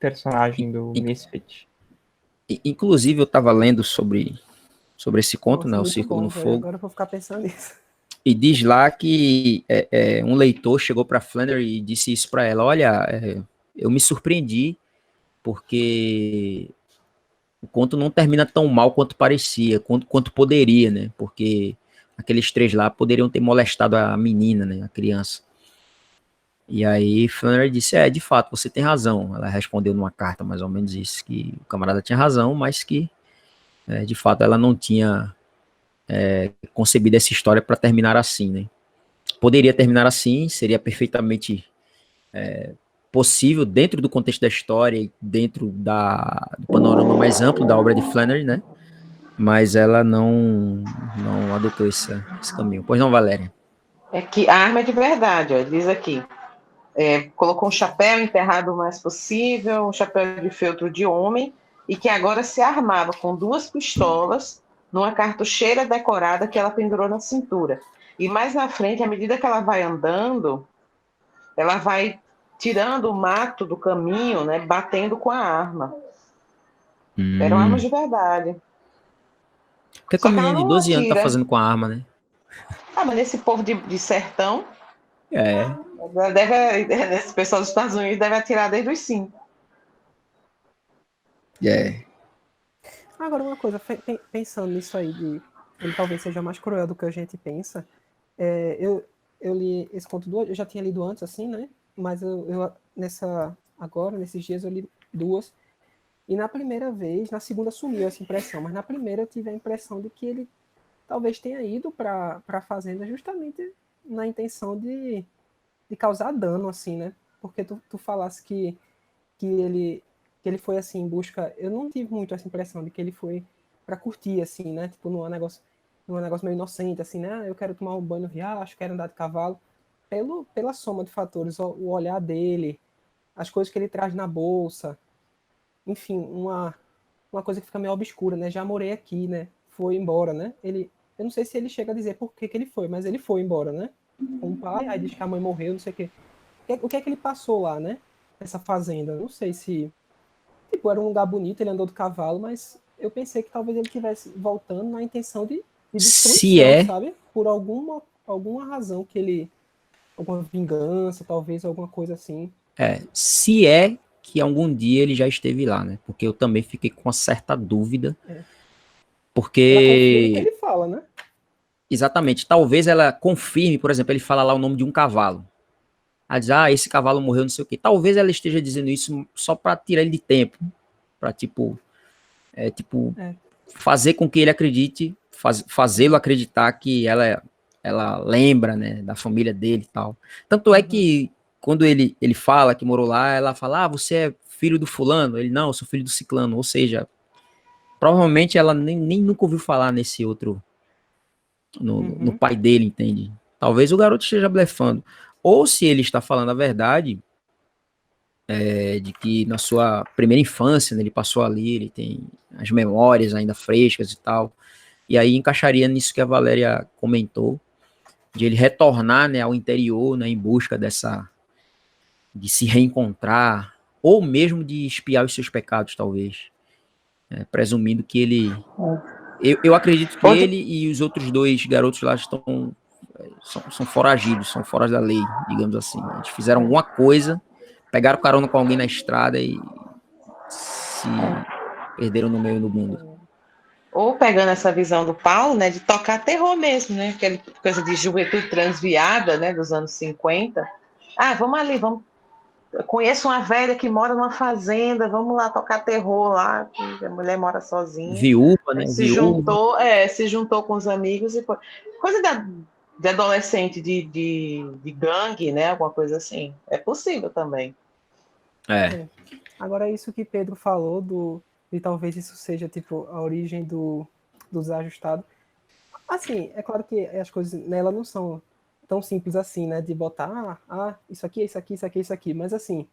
personagem do Misfit. Inclusive, eu estava lendo sobre esse conto, né, O Círculo no Fogo. Agora eu vou ficar pensando nisso. E diz lá que um leitor chegou para Flannery e disse isso para ela: olha, eu me surpreendi porque o conto não termina tão mal quanto parecia, quanto poderia, né? Porque aqueles 3 lá poderiam ter molestado a menina, né, a criança. E aí Flannery disse, de fato, você tem razão. Ela respondeu numa carta mais ou menos isso, que o camarada tinha razão, mas que, de fato, ela não tinha concebido essa história para terminar assim, né? Poderia terminar assim, seria perfeitamente possível dentro do contexto da história e dentro do panorama mais amplo da obra de Flannery, né? Mas ela não adotou esse caminho. Pois não, Valéria? É que a arma é de verdade, ó, diz aqui. Colocou um chapéu enterrado o mais possível, um chapéu de feltro de homem, e que agora se armava com 2 pistolas numa cartucheira decorada que ela pendurou na cintura. E mais na frente, à medida que ela vai andando, ela vai tirando o mato do caminho, né, batendo com a arma. Eram armas de verdade. O que a menina de 12 anos tá fazendo com a arma, né? Mas nesse povo de sertão, É. Esse pessoal dos Estados Unidos deve atirar desde os 5. Agora, uma coisa, pensando nisso aí, ele talvez seja mais cruel do que a gente pensa. Eu li esse conto eu já tinha lido antes, assim, né? Mas agora, nesses dias, eu li 2. E na primeira vez, na segunda sumiu essa impressão, mas na primeira eu tive a impressão de que ele talvez tenha ido para a fazenda justamente na intenção de causar dano, assim, né? Porque tu falasse que ele foi assim em busca. Eu não tive muito essa impressão de que ele foi para curtir, assim, né? Tipo, num negócio meio inocente, assim, né? Eu quero tomar um banho no riacho, quero andar de cavalo. Pela soma de fatores, o olhar dele, as coisas que ele traz na bolsa, enfim, uma coisa que fica meio obscura, né? Já morei aqui, né? Foi embora, né? Eu não sei se ele chega a dizer por que ele foi, mas ele foi embora, né? Com o pai, aí diz que a mãe morreu, não sei o quê. O que é que ele passou lá, né? Essa fazenda. Não sei se... Tipo, era um lugar bonito, ele andou do cavalo, mas eu pensei que talvez ele estivesse voltando na intenção de Se destruição, é, sabe? Por alguma razão que ele... Alguma vingança, talvez, alguma coisa assim. se é que algum dia ele já esteve lá, né? Porque eu também fiquei com uma certa dúvida, É. Ela confia no que porque ele fala, né? exatamente, talvez ela confirme, por exemplo, ele fala lá o nome de um cavalo. Ela diz, esse cavalo morreu, não sei o quê. Talvez ela esteja dizendo isso só para tirar ele de tempo, para tipo, É. fazer com que ele acredite, fazê-lo acreditar que ela lembra, né, da família dele e tal. Tanto é que quando ele fala que morou lá, ela fala, você é filho do fulano? Ele, não, eu sou filho do ciclano. Ou seja, provavelmente ela nem nunca ouviu falar nesse outro, no pai dele, entende? Talvez o garoto esteja blefando. Ou se ele está falando a verdade, de que na sua primeira infância, né, ele passou ali, ele tem as memórias ainda frescas e tal. E aí encaixaria nisso que a Valéria comentou, de ele retornar, né, ao interior, né, em busca de se reencontrar, ou mesmo de expiar os seus pecados, talvez. Presumindo que ele... Eu acredito que ele e os outros dois garotos lá são foragidos, são fora da lei, digamos assim. Eles fizeram alguma coisa, pegaram carona com alguém na estrada e se perderam no meio do mundo. Ou pegando essa visão do Paulo, né, de tocar terror mesmo, né, aquela coisa de juventude transviada, né, dos anos 50. Vamos ali, vamos. Eu conheço uma velha que mora numa fazenda, vamos lá tocar terror lá, que a mulher mora sozinha. Viúva, né? Se juntou com os amigos e foi. Coisa de adolescente de gangue, né? Alguma coisa assim. É possível também. Agora, isso que Pedro falou de talvez isso seja tipo a origem do Desajustado. Assim, é claro que as coisas nela não são tão simples assim, né? De botar, isso aqui, isso aqui, isso aqui, isso aqui. Mas assim,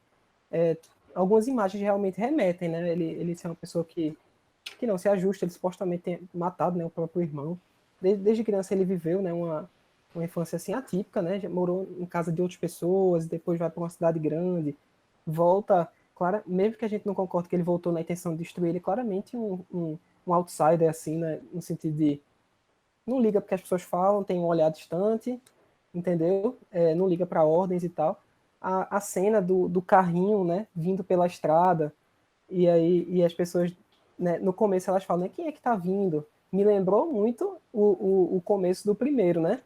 algumas imagens realmente remetem, né? Ele é uma pessoa que não se ajusta, ele supostamente tem matado, né, o próprio irmão. Desde criança ele viveu, né, uma infância assim atípica, né? Já morou em casa de outras pessoas, depois vai para uma cidade grande, volta, claro, mesmo que a gente não concorde que ele voltou na intenção de destruir, ele é claramente um outsider assim, né, no sentido de não liga porque as pessoas falam, tem um olhar distante, entendeu? Não liga para ordens e tal. A cena do carrinho, né, vindo pela estrada, e as pessoas, né, no começo elas falam, né, quem é que tá vindo? Me lembrou muito o começo do primeiro, né?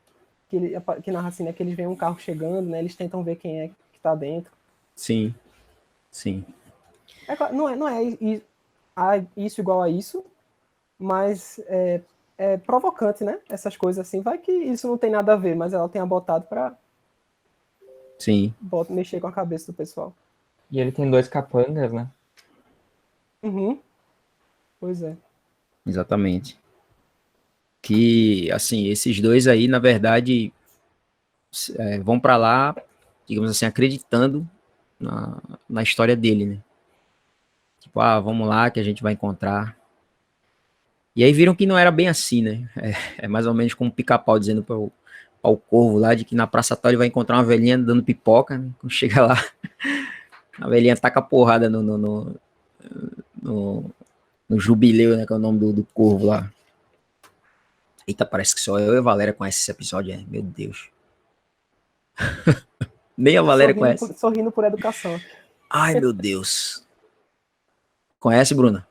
Que narra assim, né, que eles veem um carro chegando, né, eles tentam ver quem é que tá dentro. Sim. Não é isso igual a isso, mas é provocante, né? Essas coisas assim. Vai que isso não tem nada a ver, mas ela tenha botado pra mexer com a cabeça do pessoal. E ele tem 2 capangas, né? Pois é. Exatamente. Que, assim, esses dois aí, na verdade, vão pra lá, digamos assim, acreditando na história dele, né? Tipo, vamos lá que a gente vai encontrar. E aí viram que não era bem assim, né? É mais ou menos como o Pica-Pau dizendo ao Corvo lá, de que na Praça Tal ele vai encontrar uma velhinha dando pipoca, né? Quando chega lá, a velhinha taca porrada no Jubileu, né? Que é o nome do Corvo lá. Eita, parece que só eu e a Valéria conhecem esse episódio, meu Deus. Nem a Valéria conhece. Sorrindo por educação. Ai, meu Deus. Conhece, Bruna?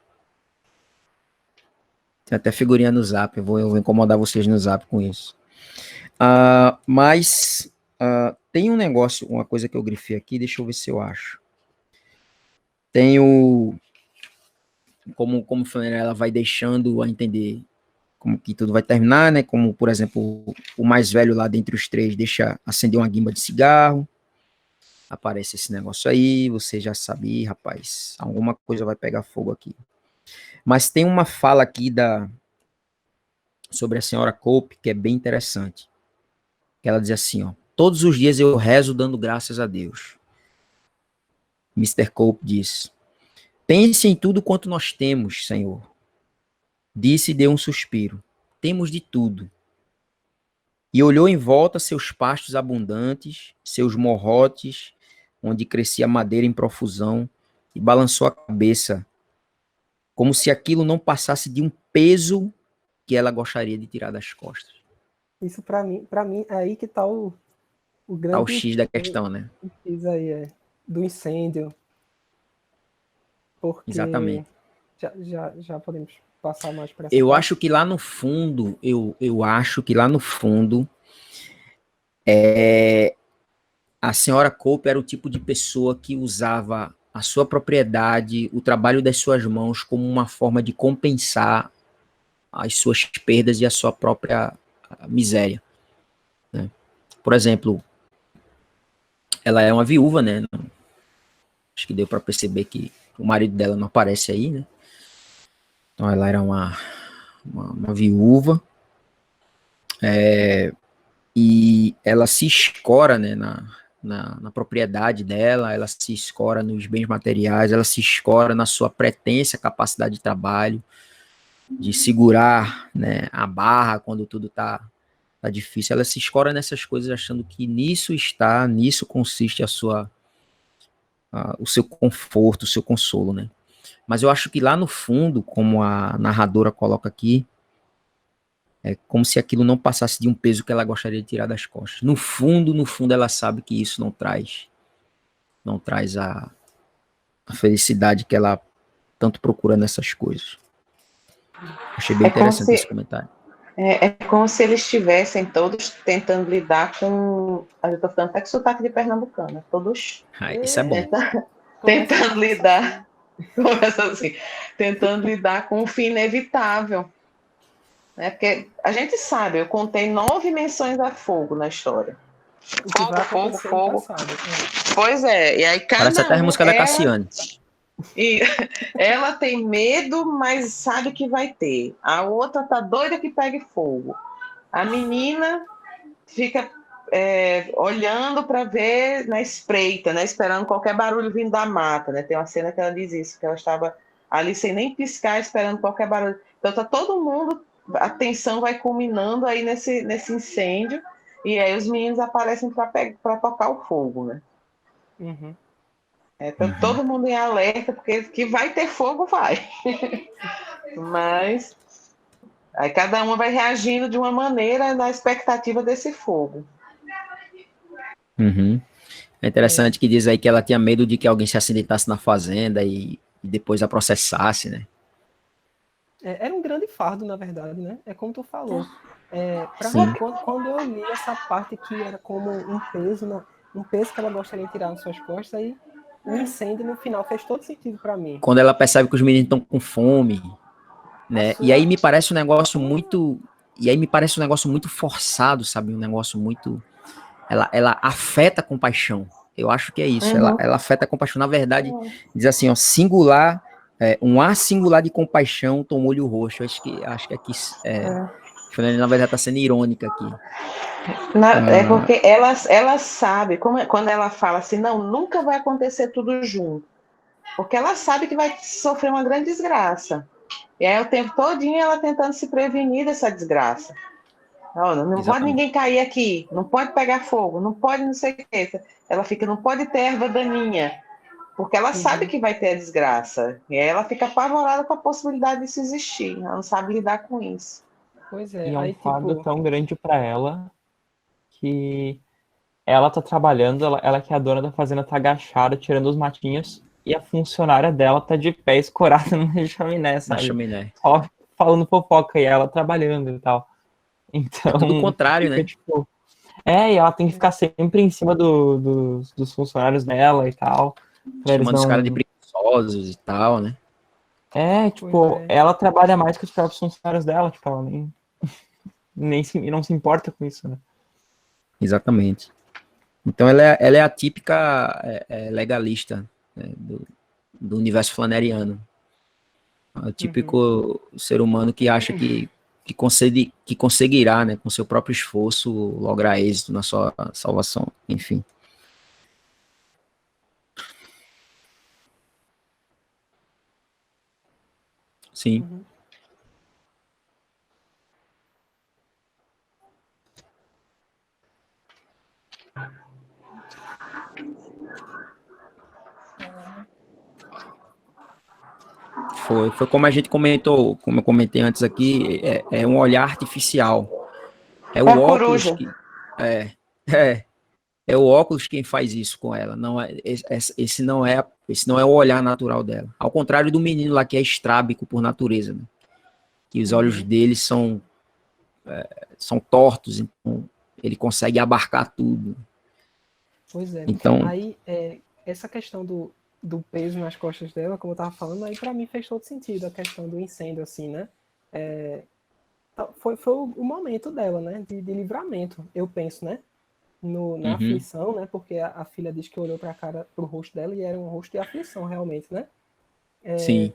Tem até figurinha no Zap. Eu vou incomodar vocês no Zap com isso. Mas tem um negócio, uma coisa que eu grifei aqui. Deixa eu ver se eu acho. Tem como ela vai deixando a entender como que tudo vai terminar, né? Como, por exemplo, o mais velho lá dentre os três deixa acender uma guimba de cigarro. Aparece esse negócio aí, você já sabia, rapaz, alguma coisa vai pegar fogo aqui. Mas tem uma fala aqui sobre a senhora Cope que é bem interessante. Ela diz assim, todos os dias eu rezo dando graças a Deus. Mr. Cope diz, Pense em tudo quanto nós temos, Senhor. Disse e deu um suspiro. Temos de tudo. E olhou em volta seus pastos abundantes, seus morrotes, onde crescia madeira em profusão, e balançou a cabeça, como se aquilo não passasse de um peso que ela gostaria de tirar das costas. Isso para mim, é aí que tá o Tá o grande X da questão, né? X aí, do incêndio, porque Exatamente. já podemos passar mais para essa Eu parte. acho que lá no fundo, eu acho que lá no fundo, a senhora Cope era o tipo de pessoa que usava a sua propriedade, o trabalho das suas mãos como uma forma de compensar as suas perdas e a sua própria miséria, né? Por exemplo, ela é uma viúva, né? Acho que deu para perceber que o marido dela não aparece aí, né? Então ela era uma viúva, e ela se escora, né, na propriedade dela, ela se escora nos bens materiais, ela se escora na sua pretensa capacidade de trabalho, de segurar, né, a barra quando tudo tá difícil. Ela se escora nessas coisas achando que nisso consiste o seu conforto, o seu consolo, né? Mas eu acho que lá no fundo, como a narradora coloca aqui, é como se aquilo não passasse de um peso que ela gostaria de tirar das costas. No fundo, ela sabe que isso não traz a felicidade que ela tanto procura nessas coisas. Achei bem interessante esse comentário. É como se eles estivessem todos tentando lidar com. Eu estou falando até que sotaque de pernambucano, todos Isso é bom. tentando lidar. Começa assim, tentando lidar com o fim inevitável. Né? Porque a gente sabe, eu contei 9 menções a fogo na história. O que vai Fogo, acontecer, fogo, já sabe. Pois é, e aí Parece até a música da Cassiane. E ela tem medo, mas sabe que vai ter. A outra tá doida que pegue fogo. A menina fica olhando para ver na espreita, né, esperando qualquer barulho vindo da mata. Né? Tem uma cena que ela diz isso, que ela estava ali sem nem piscar, esperando qualquer barulho. Então tá todo mundo, a tensão vai culminando aí nesse incêndio, e aí os meninos aparecem para tocar o fogo. Né? Uhum. Tá todo mundo em alerta, porque que vai ter fogo, vai. Mas aí cada uma vai reagindo de uma maneira na expectativa desse fogo. Uhum. É interessante que diz aí que ela tinha medo de que alguém se acidentasse na fazenda e depois a processasse, né? Era um grande fardo, na verdade, né? É como tu falou. Pra Sim. mim, quando eu li essa parte que era como um peso que ela gostaria de tirar nas suas costas, aí o incêndio no final fez todo sentido para mim. Quando ela percebe que os meninos estão com fome, né? E aí me parece um negócio muito forçado, sabe? Um negócio muito, ela afeta a compaixão. Eu acho que é isso. Ela afeta a compaixão. Na verdade, diz assim, ó, singular, um ar singular de compaixão tomou-lhe o rosto. Acho que aqui na verdade está sendo irônica aqui. É porque ela sabe, quando ela fala assim, não, nunca vai acontecer tudo junto. Porque ela sabe que vai sofrer uma grande desgraça. E aí o tempo todinho ela tentando se prevenir dessa desgraça. Não pode ninguém cair aqui, não pode pegar fogo, não pode não sei o que. Ela fica, não pode ter erva daninha, porque ela sabe que vai ter a desgraça. E aí ela fica apavorada com a possibilidade disso existir. Ela não sabe lidar com isso. Pois é. E é um aí, fardo tão grande para ela que ela tá trabalhando, ela que é a dona da fazenda tá agachada, tirando os matinhos, e a funcionária dela tá de pé escorada na chaminé, sabe? Na chaminé. Só falando fofoca, e ela trabalhando e tal. Então, é tudo o contrário, né? Tipo, e ela tem que ficar sempre em cima dos funcionários dela e tal. Chamando os caras de preguiçosos e tal, né? Ela trabalha mais que os próprios funcionários dela, tipo, ela não se importa com isso, né? Exatamente. Então ela é a típica legalista, né, do universo flaneriano. É o típico ser humano que acha que conseguirá, né, com seu próprio esforço, lograr êxito na sua salvação, enfim. Sim. Uhum. Foi como a gente comentou, como eu comentei antes aqui, é um olhar artificial. É É o a óculos coruja. que. É, é, é o óculos quem faz isso com ela. Não é, esse não é o olhar natural dela. Ao contrário do menino lá que é estrábico por natureza, né? Que os olhos Uhum. dele são tortos, então ele consegue abarcar tudo. Pois é. Então, Aí, essa questão do peso nas costas dela, como eu tava falando, aí pra mim fez todo sentido a questão do incêndio, assim, né? Foi o momento dela, né? De livramento, eu penso, né? Na uhum, aflição, né? Porque a filha diz que olhou pro rosto dela e era um rosto de aflição, realmente, né? sim,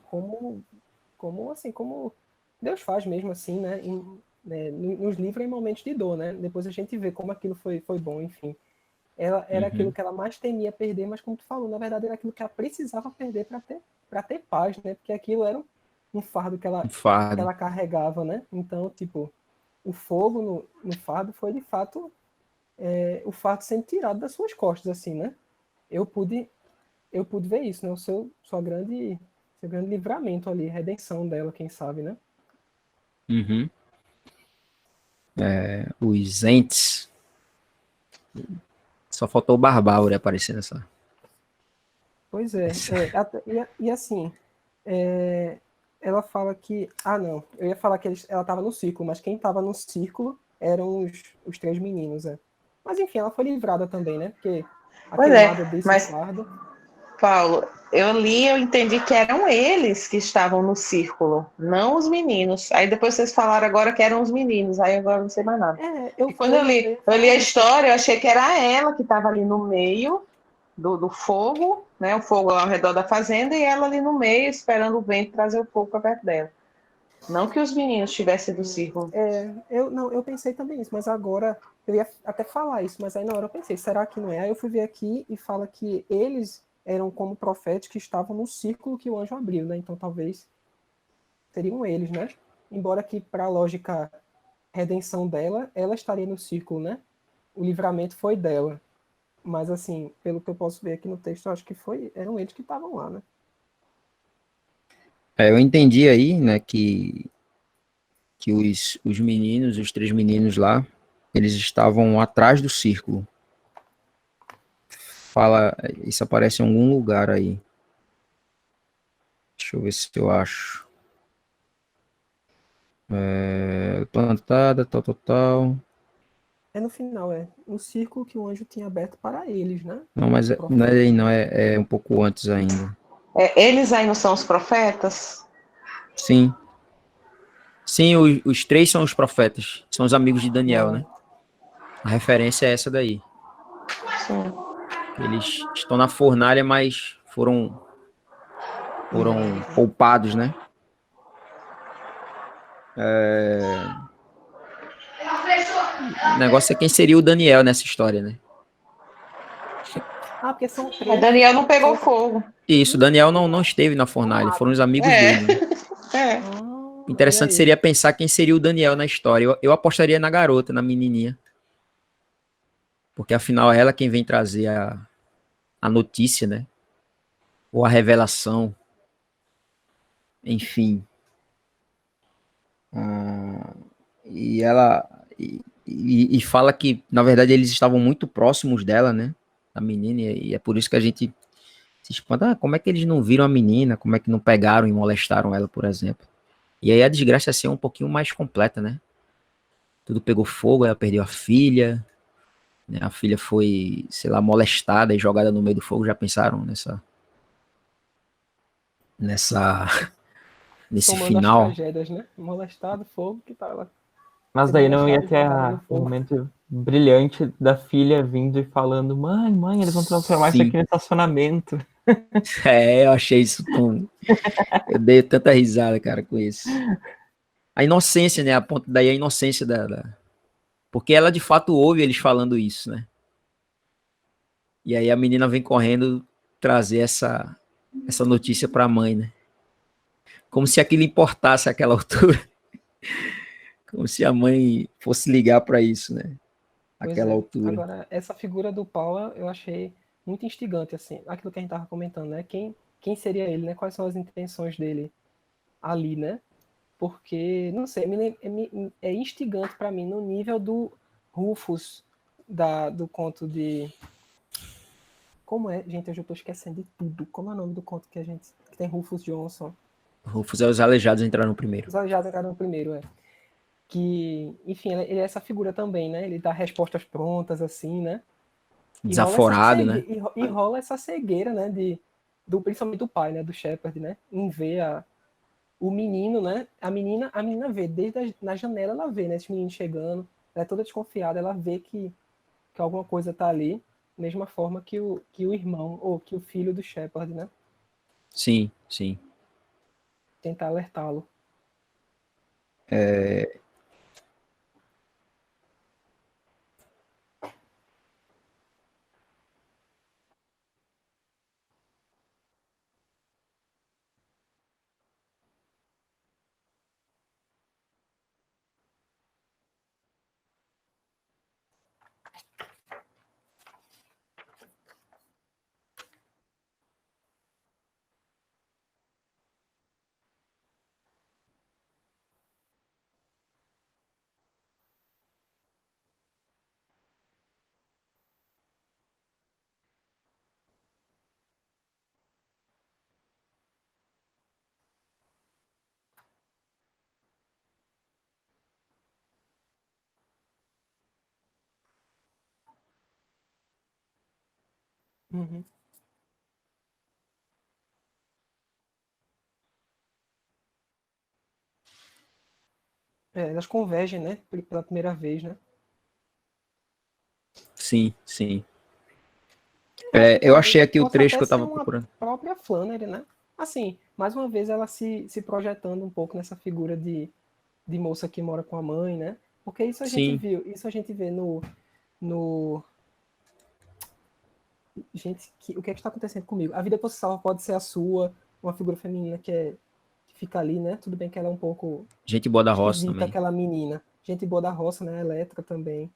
Como Deus faz mesmo, assim, né? Nos livra em momentos de dor, né? Depois a gente vê como aquilo foi bom, enfim. Ela era aquilo uhum, que ela mais temia perder, mas como tu falou, na verdade era aquilo que ela precisava perder para ter paz, né? Porque aquilo era um fardo um que fardo. ela carregava, né? Então, tipo, o fogo no fardo foi de fato o fardo sendo tirado das suas costas, assim, né? Eu pude eu pude ver isso, né? Seu grande livramento ali, redenção dela, quem sabe, né? Uhum. Os entes. Só faltou o Barbaure aparecer nessa. Pois é, e assim, é, ela fala que. Ah, não. Eu ia falar que ela estava no círculo, mas quem estava no círculo eram os três meninos, é. Mas enfim, ela foi livrada também, né? Porque a Pois queimada é, desse mas, fardo. Paulo, eu entendi que eram eles que estavam no círculo, não os meninos. Aí depois vocês falaram agora que eram os meninos, aí agora não sei mais nada. E quando Eu ia eu li falar a isso. história, eu achei que era ela que estava ali no meio do fogo, né? O fogo ao redor da fazenda, e ela ali no meio, esperando o vento trazer o fogo para perto dela. Não que os meninos estivessem do círculo. Não, eu pensei também isso, mas agora eu ia até falar isso, mas aí na hora eu pensei, será que não é? Aí eu fui ver aqui e fala que eles eram como profetas que estavam no círculo que o anjo abriu, né? Então talvez seriam eles, né? Embora que para a lógica redenção dela, ela estaria no círculo, né? O livramento foi dela. Mas assim, pelo que eu posso ver aqui no texto, eu acho que eram eles que estavam lá, né? Eu entendi aí, né, que os meninos, os três meninos lá, eles estavam atrás do círculo. Fala, isso aparece em algum lugar aí. Deixa eu ver se eu acho. Plantada, tal, tal, tal. É no final, no círculo que o anjo tinha aberto para eles, né? Não, mas Os não é aí, profetas. não, é um pouco antes ainda. Eles aí não são os profetas? Sim, sim, os três são os profetas, são os amigos de Daniel, Não, né? A referência é essa daí. Sim. Eles estão na fornalha, mas foram livrados, né? poupados, né? O negócio é quem seria o Daniel nessa história, né? Ah, porque são Mas três. Daniel não pegou São... fogo. Isso, Daniel não esteve na fornalha, foram os amigos É, dele, né? é. Olha Interessante aí. seria pensar quem seria o Daniel na história. Eu apostaria na garota, na menininha, porque afinal é ela quem vem trazer a notícia, né? Ou a revelação, enfim. E ela e fala que, na verdade, eles estavam muito próximos dela, né? Da menina, e é por isso que a gente se espanta. Ah, como é que eles não viram a menina? Como é que não pegaram e molestaram ela, por exemplo? E aí a desgraça ia ser um pouquinho mais completa, né? Tudo pegou fogo, ela perdeu a filha, né? A filha foi, sei lá, molestada e jogada no meio do fogo. Já pensaram nessa, nesse Somando as final? tragédias, né? Molestado, fogo, que tá lá. Mas Ser daí não ia molestado e ter jogado no o fogo. momento brilhante da filha vindo e falando: mãe, eles vão transformar isso aqui Sim. no estacionamento. Eu achei isso tão. Eu dei tanta risada, cara, com isso. A inocência, né? A ponto daí a inocência Porque ela de fato ouve eles falando isso, né? E aí a menina vem correndo trazer essa notícia pra mãe, né? Como se aquilo importasse àquela altura. Como se a mãe fosse ligar para isso, né? Pois Aquela é. altura. Agora, essa figura do Paula eu achei muito instigante, assim, aquilo que a gente tava comentando, né? Quem seria ele, né? Quais são as intenções dele ali, né? Porque, não sei, é instigante para mim no nível do Rufus, do conto de... Como é? Gente, eu já tô esquecendo de tudo. Como é o nome do conto que tem Rufus Johnson? Rufus é os aleijados entraram primeiro. Os Aleijados Entraram no Primeiro, que, enfim, ele é essa figura também, né? Ele dá respostas prontas, assim, né? Desaforado, né? E rola essa cegueira, né? Principalmente do pai, né? Do Shepard, né? Em ver o menino, né? A menina vê, na janela ela vê, né? Esse menino chegando, ela é toda desconfiada, ela vê que alguma coisa tá ali, mesma forma que o irmão, ou que o filho do Shepard, né? Sim, sim. Tentar alertá-lo. Uhum. Elas convergem, né? Pela primeira vez, né? Sim, sim. Eu Eu acho que achei aqui o possa trecho até que eu ser tava uma procurando. própria Flannery, né? Assim, mais uma vez ela se projetando um pouco nessa figura de moça que mora com a mãe, né? Porque Sim, isso a gente vê no... Gente, o que é que está acontecendo comigo? A vida por si só pode ser a sua, uma figura feminina que fica ali, né? Tudo bem que ela é um pouco gente boa da roça esquisita, também. aquela menina. Gente boa da roça, né? Elétrica também.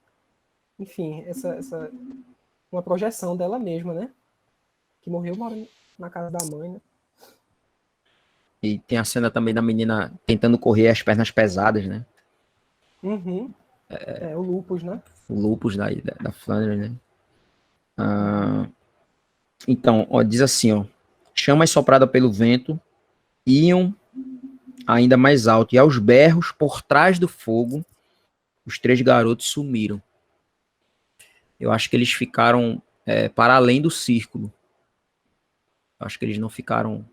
Enfim, essa uma projeção dela mesma, né? Que morreu morando na casa da mãe, né? E tem a cena também da menina tentando correr as pernas pesadas, né? Uhum. O lupus, né? O lupus da Flanders, né? Então, ó, diz assim, ó. Chamas sopradas pelo vento iam ainda mais alto, e aos berros, por trás do fogo, os três garotos sumiram. Eu acho que eles ficaram para além do círculo. Eu acho que eles não ficaram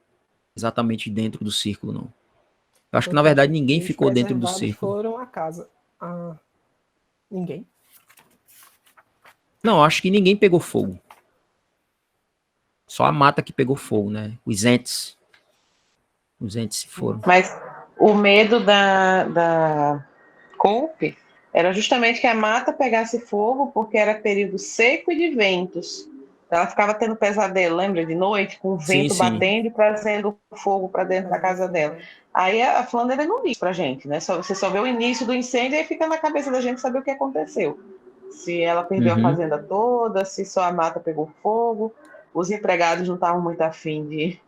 exatamente dentro do círculo, não. Eu acho que, Então na tu verdade, acha ninguém que os ficou dentro do preservados círculo. foram a casa? Ah, ninguém? Não, eu acho que ninguém pegou fogo. Só a mata que pegou fogo, né? Os entes. Os entes se foram. Mas o medo da Cope era justamente que a mata pegasse fogo, porque era período seco e de ventos. Ela ficava tendo pesadelo, lembra? De noite, com o Sim, vento sim. batendo e trazendo fogo para dentro da casa dela. Aí a Flanders não diz pra gente, né? Você só vê o início do incêndio e aí fica na cabeça da gente saber o que aconteceu. Se ela perdeu a Uhum. fazenda toda, se só a mata pegou fogo, os empregados não estavam muito afim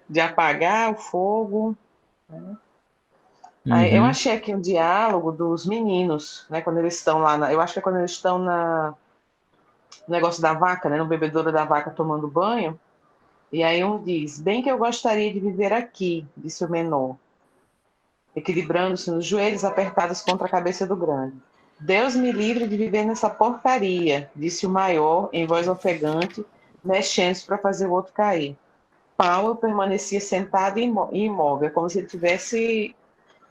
de apagar o fogo. Aí, eu Uhum. achei aqui um diálogo dos meninos, né? Quando eles estão lá, eu acho que é quando eles estão no negócio da vaca, né? No bebedouro da vaca tomando banho. E aí um diz: bem que eu gostaria de viver aqui, disse o menor, equilibrando-se nos joelhos apertados contra a cabeça do grande. Deus me livre de viver nessa porcaria, disse o maior, em voz ofegante, mexendo-se para fazer o outro cair. Paulo permanecia sentado e imóvel, como se ele tivesse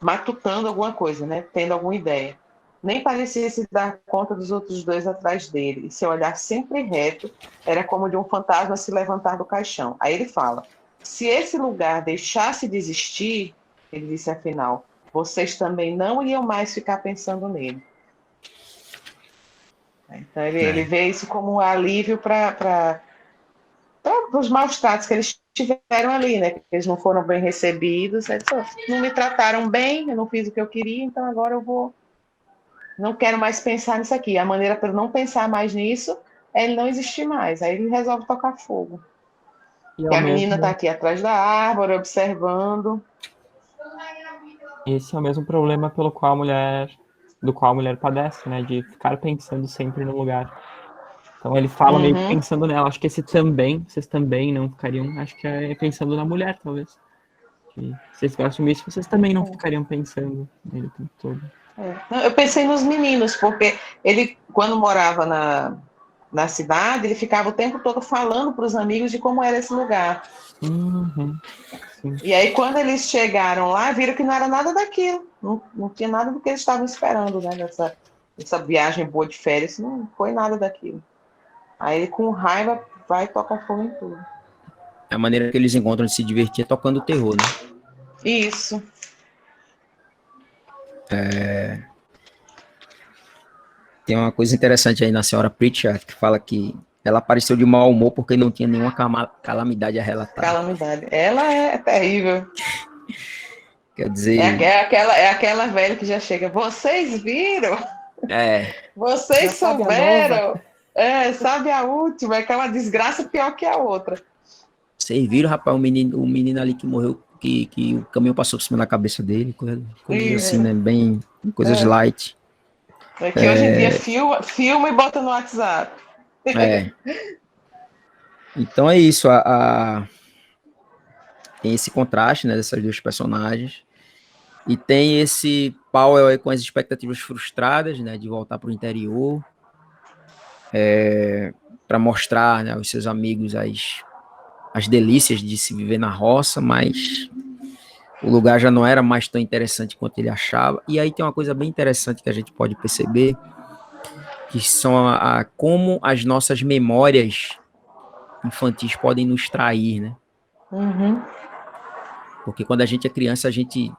matutando alguma coisa, né? Tendo alguma ideia. Nem parecia se dar conta dos outros dois atrás dele. E seu olhar sempre reto era como de um fantasma se levantar do caixão. Aí ele fala: se esse lugar deixasse de existir, ele disse afinal, vocês também não iriam mais ficar pensando nele. Então ele vê isso como um alívio para os maus tratos que eles tiveram ali, né? Que eles não foram bem recebidos. Aí, não me trataram bem, eu não fiz o que eu queria, então agora eu vou. Não quero mais pensar nisso aqui. A maneira para eu não pensar mais nisso é ele não existir mais. Aí ele resolve tocar fogo. E é Que o a menina está mesmo, aqui atrás da árvore, observando. esse é o mesmo problema do qual a mulher padece, né? De ficar pensando sempre no lugar. Então ele fala meio que Uhum. pensando nela. Acho que vocês também não ficariam, acho que é pensando na mulher, talvez. Que se vocês gostam disso, vocês também não ficariam pensando nele o tempo todo. Não, eu pensei nos meninos, porque ele, quando morava na cidade, ele ficava o tempo todo falando para os amigos de como era esse lugar. Uhum, sim. E aí, quando eles chegaram lá, viram que não era nada daquilo. Não tinha nada do que eles estavam esperando, né? Nessa viagem boa de férias, não foi nada daquilo. Aí ele, com raiva, vai tocar fogo em tudo. A maneira que eles encontram de se divertir é tocando terror, né? Isso. Tem uma coisa interessante aí na senhora Pritchard, que fala que ela apareceu de mau humor porque não tinha nenhuma calamidade a relatar. Calamidade. Ela é terrível. Quer dizer, É aquela velha que já chega. Vocês viram? é, Vocês Já sabe a nova? souberam? Sabe a última? É aquela desgraça pior que a outra. vocês viram, rapaz, o menino ali que morreu, que o caminhão passou por cima da cabeça dele, coisas assim, Isso. né? Bem, coisas É. light. É que hoje em dia filma e bota no WhatsApp. É. Então é isso, tem esse contraste, né, dessas duas personagens. E tem esse Powell aí com as expectativas frustradas, né, de voltar para o interior, para mostrar, né, aos seus amigos as delícias de se viver na roça, mas o lugar já não era mais tão interessante quanto ele achava. E aí tem uma coisa bem interessante que a gente pode perceber, que são como as nossas memórias infantis podem nos trair, né? Uhum. Porque quando a gente é criança, a gente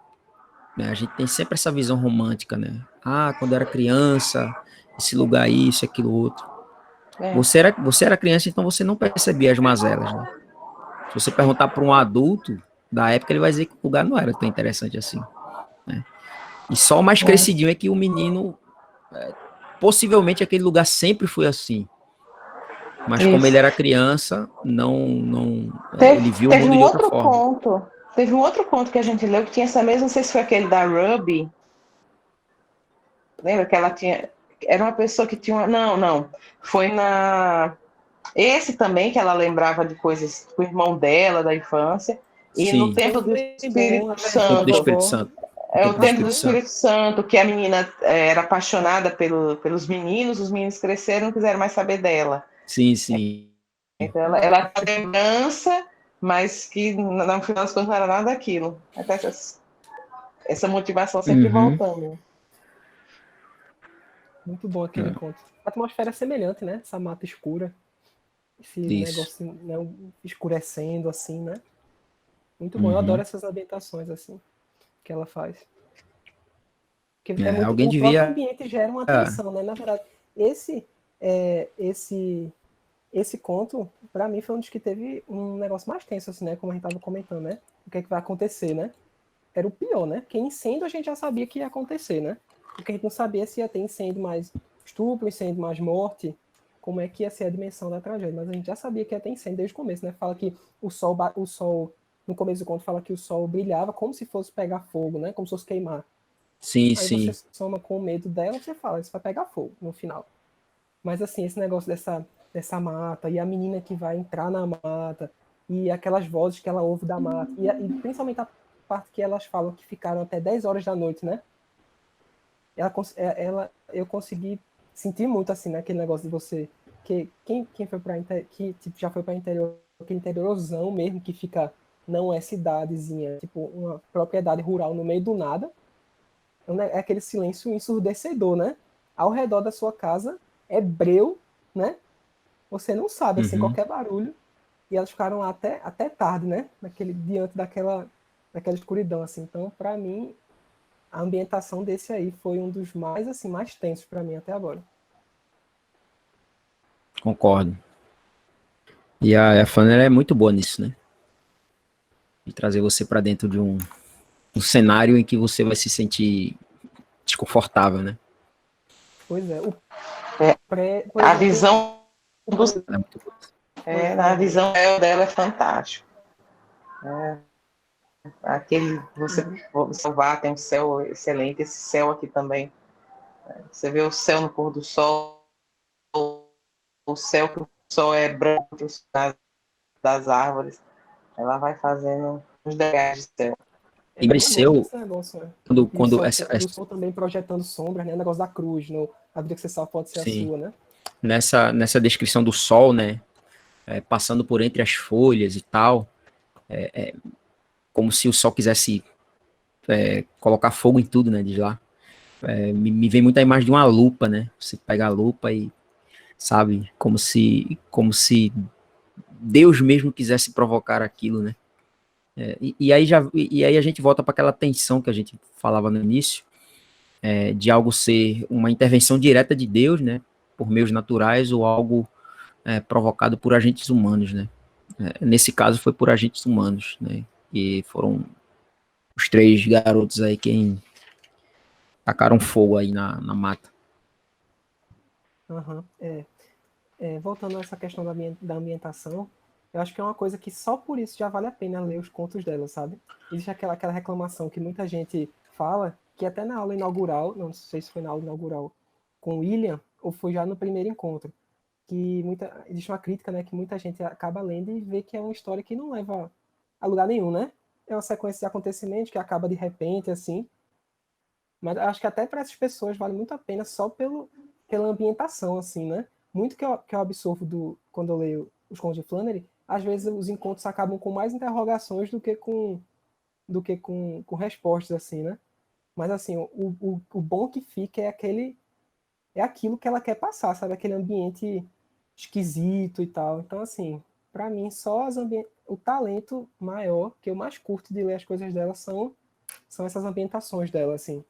tem sempre essa visão romântica, né? Ah, quando eu era criança, esse lugar isso, aquilo outro. É. Você era criança, então você não percebia as mazelas, né? Se você perguntar para um adulto da época, ele vai dizer que o lugar não era tão interessante assim, né? E só o mais crescidinho é que o menino, possivelmente aquele lugar sempre foi assim. Mas como ele Isso. era criança, ele viu o Teve mundo um de outra outro forma. conto. Teve um outro conto que a gente leu que tinha essa mesma, não sei se foi aquele da Ruby. Lembra que ela tinha. Era uma pessoa que tinha uma. Não, não. Foi na. Esse também, que ela lembrava de coisas com o irmão dela, da infância. E no Sim, Templo do Foi bom, Espírito a o Templo do versão da Santo. Espírito avó. Santo. O É o Templo do Templo do Espírito Santo. Espírito Santo, que a menina era apaixonada pelos meninos, os meninos cresceram e não quiseram mais saber dela. Sim, sim. Então ela tem lembrança, mas que no final das contas não era nada daquilo. Até essa motivação sempre Uhum. voltando. Muito bom aquele conto. A atmosfera é semelhante, né? Essa mata escura. Esse Isso. negócio, né, escurecendo, assim, né? Muito bom. Eu adoro essas ambientações, assim, que ela faz. Porque é muito, Alguém o próprio devia. ambiente gera uma tensão, né? Na verdade, esse, é, esse, esse conto, para mim, foi um dos que teve um negócio mais tenso, assim, né? Como a gente tava comentando, né? O que é que vai acontecer, né? Era o pior, né? Porque incêndio a gente já sabia que ia acontecer, né? Porque a gente não sabia se ia ter incêndio mais estupro, incêndio mais morte, como é que ia ser a dimensão da tragédia. Mas a gente já sabia que ia ter incêndio desde o começo, né? Fala que o sol, no começo do conto, fala que o sol brilhava como se fosse pegar fogo, né? Como se fosse queimar. Sim, Aí você sim. soma com o medo dela, você fala, isso vai pegar fogo no final. Mas assim, esse negócio dessa mata, e a menina que vai entrar na mata, e aquelas vozes que ela ouve da mata, e principalmente a parte que elas falam que ficaram até 10 horas da noite, né? Eu consegui sentir muito assim, naquele negócio de você. Que quem foi para que tipo, já foi para interior, aquele interiorzão mesmo, que fica, não é cidadezinha, tipo uma propriedade rural no meio do nada. É aquele silêncio ensurdecedor, né? Ao redor da sua casa é breu, né? Você não sabe, assim, Uhum. qualquer barulho. E elas ficaram lá até tarde, né? Diante daquela escuridão, assim. Então, para mim, a ambientação desse aí foi um dos mais, assim, mais tensos para mim até agora. Concordo. E a Flannery é muito boa nisso, né? De trazer você para dentro de um cenário em que você vai se sentir desconfortável, né? Pois é. É, Por A exemplo, visão do É muito boa. a visão dela é fantástica. Aquele você vai, tem um céu excelente, esse céu aqui também. Você vê o céu no pôr do sol, o céu que o sol é branco das árvores. Ela vai fazendo uns degraus de céu. E eu gosto pareceu, desse negócio, né? quando essa, E o sol também projetando sombras, né? O negócio da cruz, a vida que você salva pode ser a sim, sua, né? nessa descrição do sol, né? Passando por entre as folhas e tal, como se o sol quisesse colocar fogo em tudo, né? De lá. Me vem muito a imagem de uma lupa, né? Você pega a lupa e, sabe, como se Deus mesmo quisesse provocar aquilo, né? E aí a gente volta para aquela tensão que a gente falava no início, de algo ser uma intervenção direta de Deus, né? Por meios naturais ou algo provocado por agentes humanos, né? Nesse caso foi por agentes humanos, né? E foram os 3 garotos aí quem tacaram fogo aí na mata. Aham, voltando a essa questão da ambientação, eu acho que é uma coisa que só por isso já vale a pena ler os contos dela, sabe? Existe aquela reclamação que muita gente fala, que até na aula inaugural, não sei se foi na aula inaugural com o William, ou foi já no primeiro encontro, que existe uma crítica, né, que muita gente acaba lendo e vê que é uma história que não leva a lugar nenhum, né? É uma sequência de acontecimentos que acaba de repente, assim. Mas acho que até para essas pessoas vale muito a pena só pela ambientação, assim, né? Muito que eu absorvo quando eu leio os contos de Flannery, às vezes os encontros acabam com mais interrogações do que com respostas, assim, né? Mas, assim, o bom que fica é aquilo que ela quer passar, sabe? Aquele ambiente esquisito e tal. Então, assim, para mim, só o talento maior que eu mais curto de ler as coisas dela são essas ambientações dela, assim,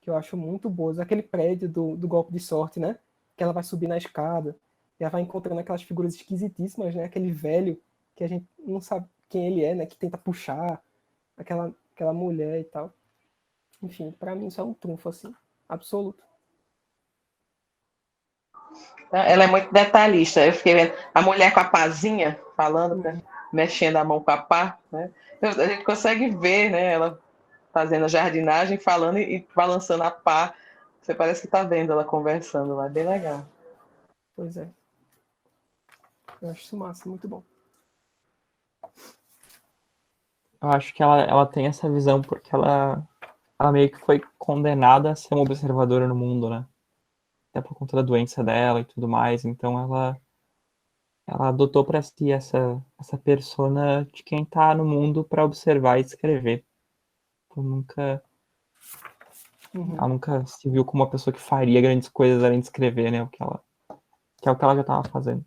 que eu acho muito boas. Aquele prédio do golpe de sorte, né? Que ela vai subir na escada e ela vai encontrando aquelas figuras esquisitíssimas, né? Aquele velho que a gente não sabe quem ele é, né? Que tenta puxar aquela mulher e tal. Enfim, para mim isso é um trunfo, assim, absoluto. Ela é muito detalhista. Eu fiquei vendo a mulher com a pazinha falando, mexendo a mão com a pá, né? A gente consegue ver, né? Ela fazendo a jardinagem, falando e balançando a pá. Você parece que está vendo ela conversando lá, é bem legal. Pois é. Eu acho isso massa, muito bom. Eu acho que ela tem essa visão porque ela meio que foi condenada a ser uma observadora no mundo, né? Até por conta da doença dela e tudo mais. Então ela adotou para si essa persona de quem tá no mundo para observar e escrever. Então, ela nunca se viu como uma pessoa que faria grandes coisas além de escrever, né? Que é o que ela já estava fazendo.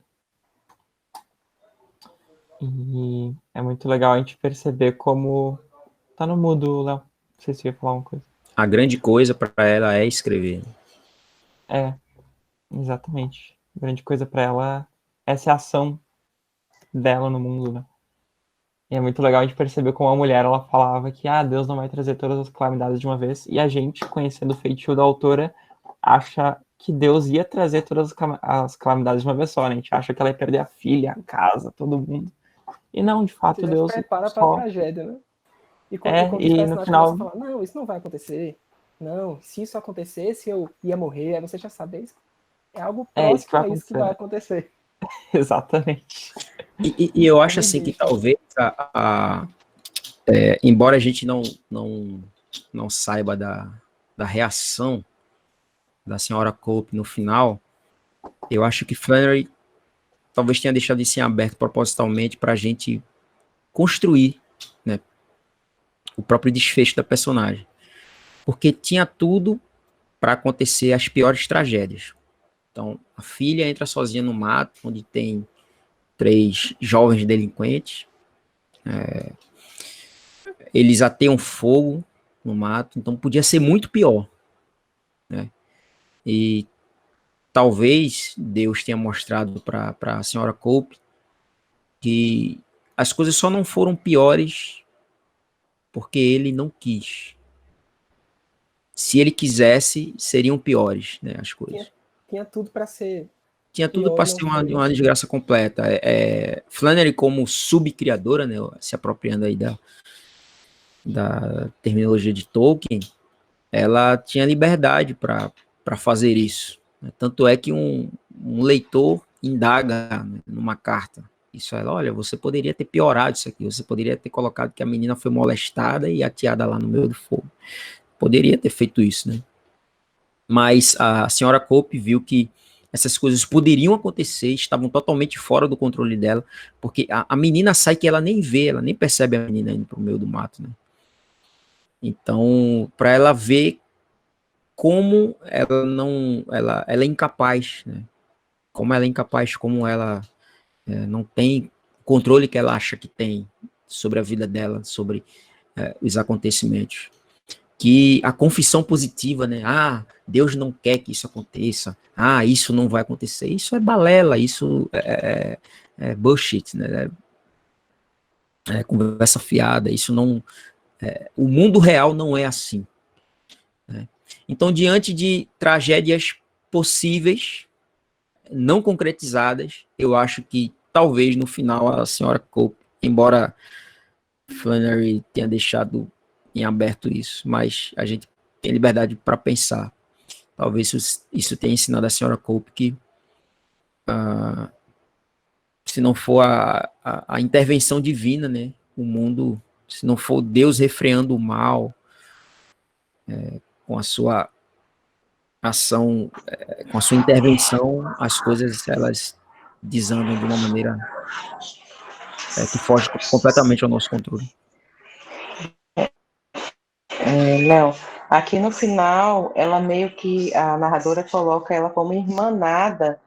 E é muito legal a gente perceber como tá no mudo, Léo. Não sei se ia falar uma coisa. A grande coisa para ela é escrever. Exatamente. A grande coisa para ela é essa ação dela no mundo, né? E é muito legal a gente perceber como a mulher, ela falava que Deus não vai trazer todas as calamidades de uma vez, e a gente, conhecendo o feitio da autora, acha que Deus ia trazer todas as calamidades de uma vez só, né? A gente acha que ela ia perder a filha, a casa, todo mundo. E não, de fato, Você já se Deus prepara para a só... tragédia, né? E quando os e no personagens final... começam a falar, não, isso não vai acontecer. Não, se isso acontecesse, eu ia morrer. Aí você já sabe, é algo isso que vai próximo a isso que acontecer, vai né? acontecer. Exatamente. E eu acho Como assim que besta. talvez, embora a gente não saiba da reação da senhora Cope no final, eu acho que Flannery talvez tenha deixado isso em aberto propositalmente para a gente construir, né, o próprio desfecho da personagem. Porque tinha tudo para acontecer as piores tragédias. Então, a filha entra sozinha no mato, onde tem 3 jovens delinquentes. Eles ateiam fogo no mato, então podia ser muito pior, né? E talvez Deus tenha mostrado para a senhora Cope que as coisas só não foram piores porque ele não quis. Se ele quisesse, seriam piores, né, as coisas. Tinha tudo para ser Tinha tudo pior para e não ser foi. uma desgraça completa. Flannery, como subcriadora, né, se apropriando aí da terminologia de Tolkien, ela tinha liberdade para fazer isso. Tanto é que um leitor indaga, né, numa carta. Isso ela, olha, você poderia ter piorado isso aqui, você poderia ter colocado que a menina foi molestada e ateada lá no meio do fogo. Poderia ter feito isso, né? Mas a senhora Cope viu que essas coisas poderiam acontecer, estavam totalmente fora do controle dela, porque a menina sai que ela nem vê, ela nem percebe a menina indo pro meio do mato, né? Então, para ela ver como ela não, ela é incapaz, né? Como ela é incapaz, como ela não tem o controle que ela acha que tem sobre a vida dela, sobre os acontecimentos. Que a confissão positiva, né? Ah, Deus não quer que isso aconteça. Ah, isso não vai acontecer. Isso é balela, isso é bullshit, né? É conversa fiada. Isso não. O mundo real não é assim. Né? Então, diante de tragédias possíveis, não concretizadas, eu acho que talvez no final a senhora Cope, embora Flannery tenha deixado em aberto isso, mas a gente tem liberdade para pensar. Talvez isso tenha ensinado a senhora Cope que se não for a intervenção divina, né, o mundo, se não for Deus refreando o mal com a sua ação, com a sua intervenção, as coisas elas desandam de uma maneira que foge completamente ao nosso controle. Não, aqui no final, ela meio que, a narradora coloca ela como irmanada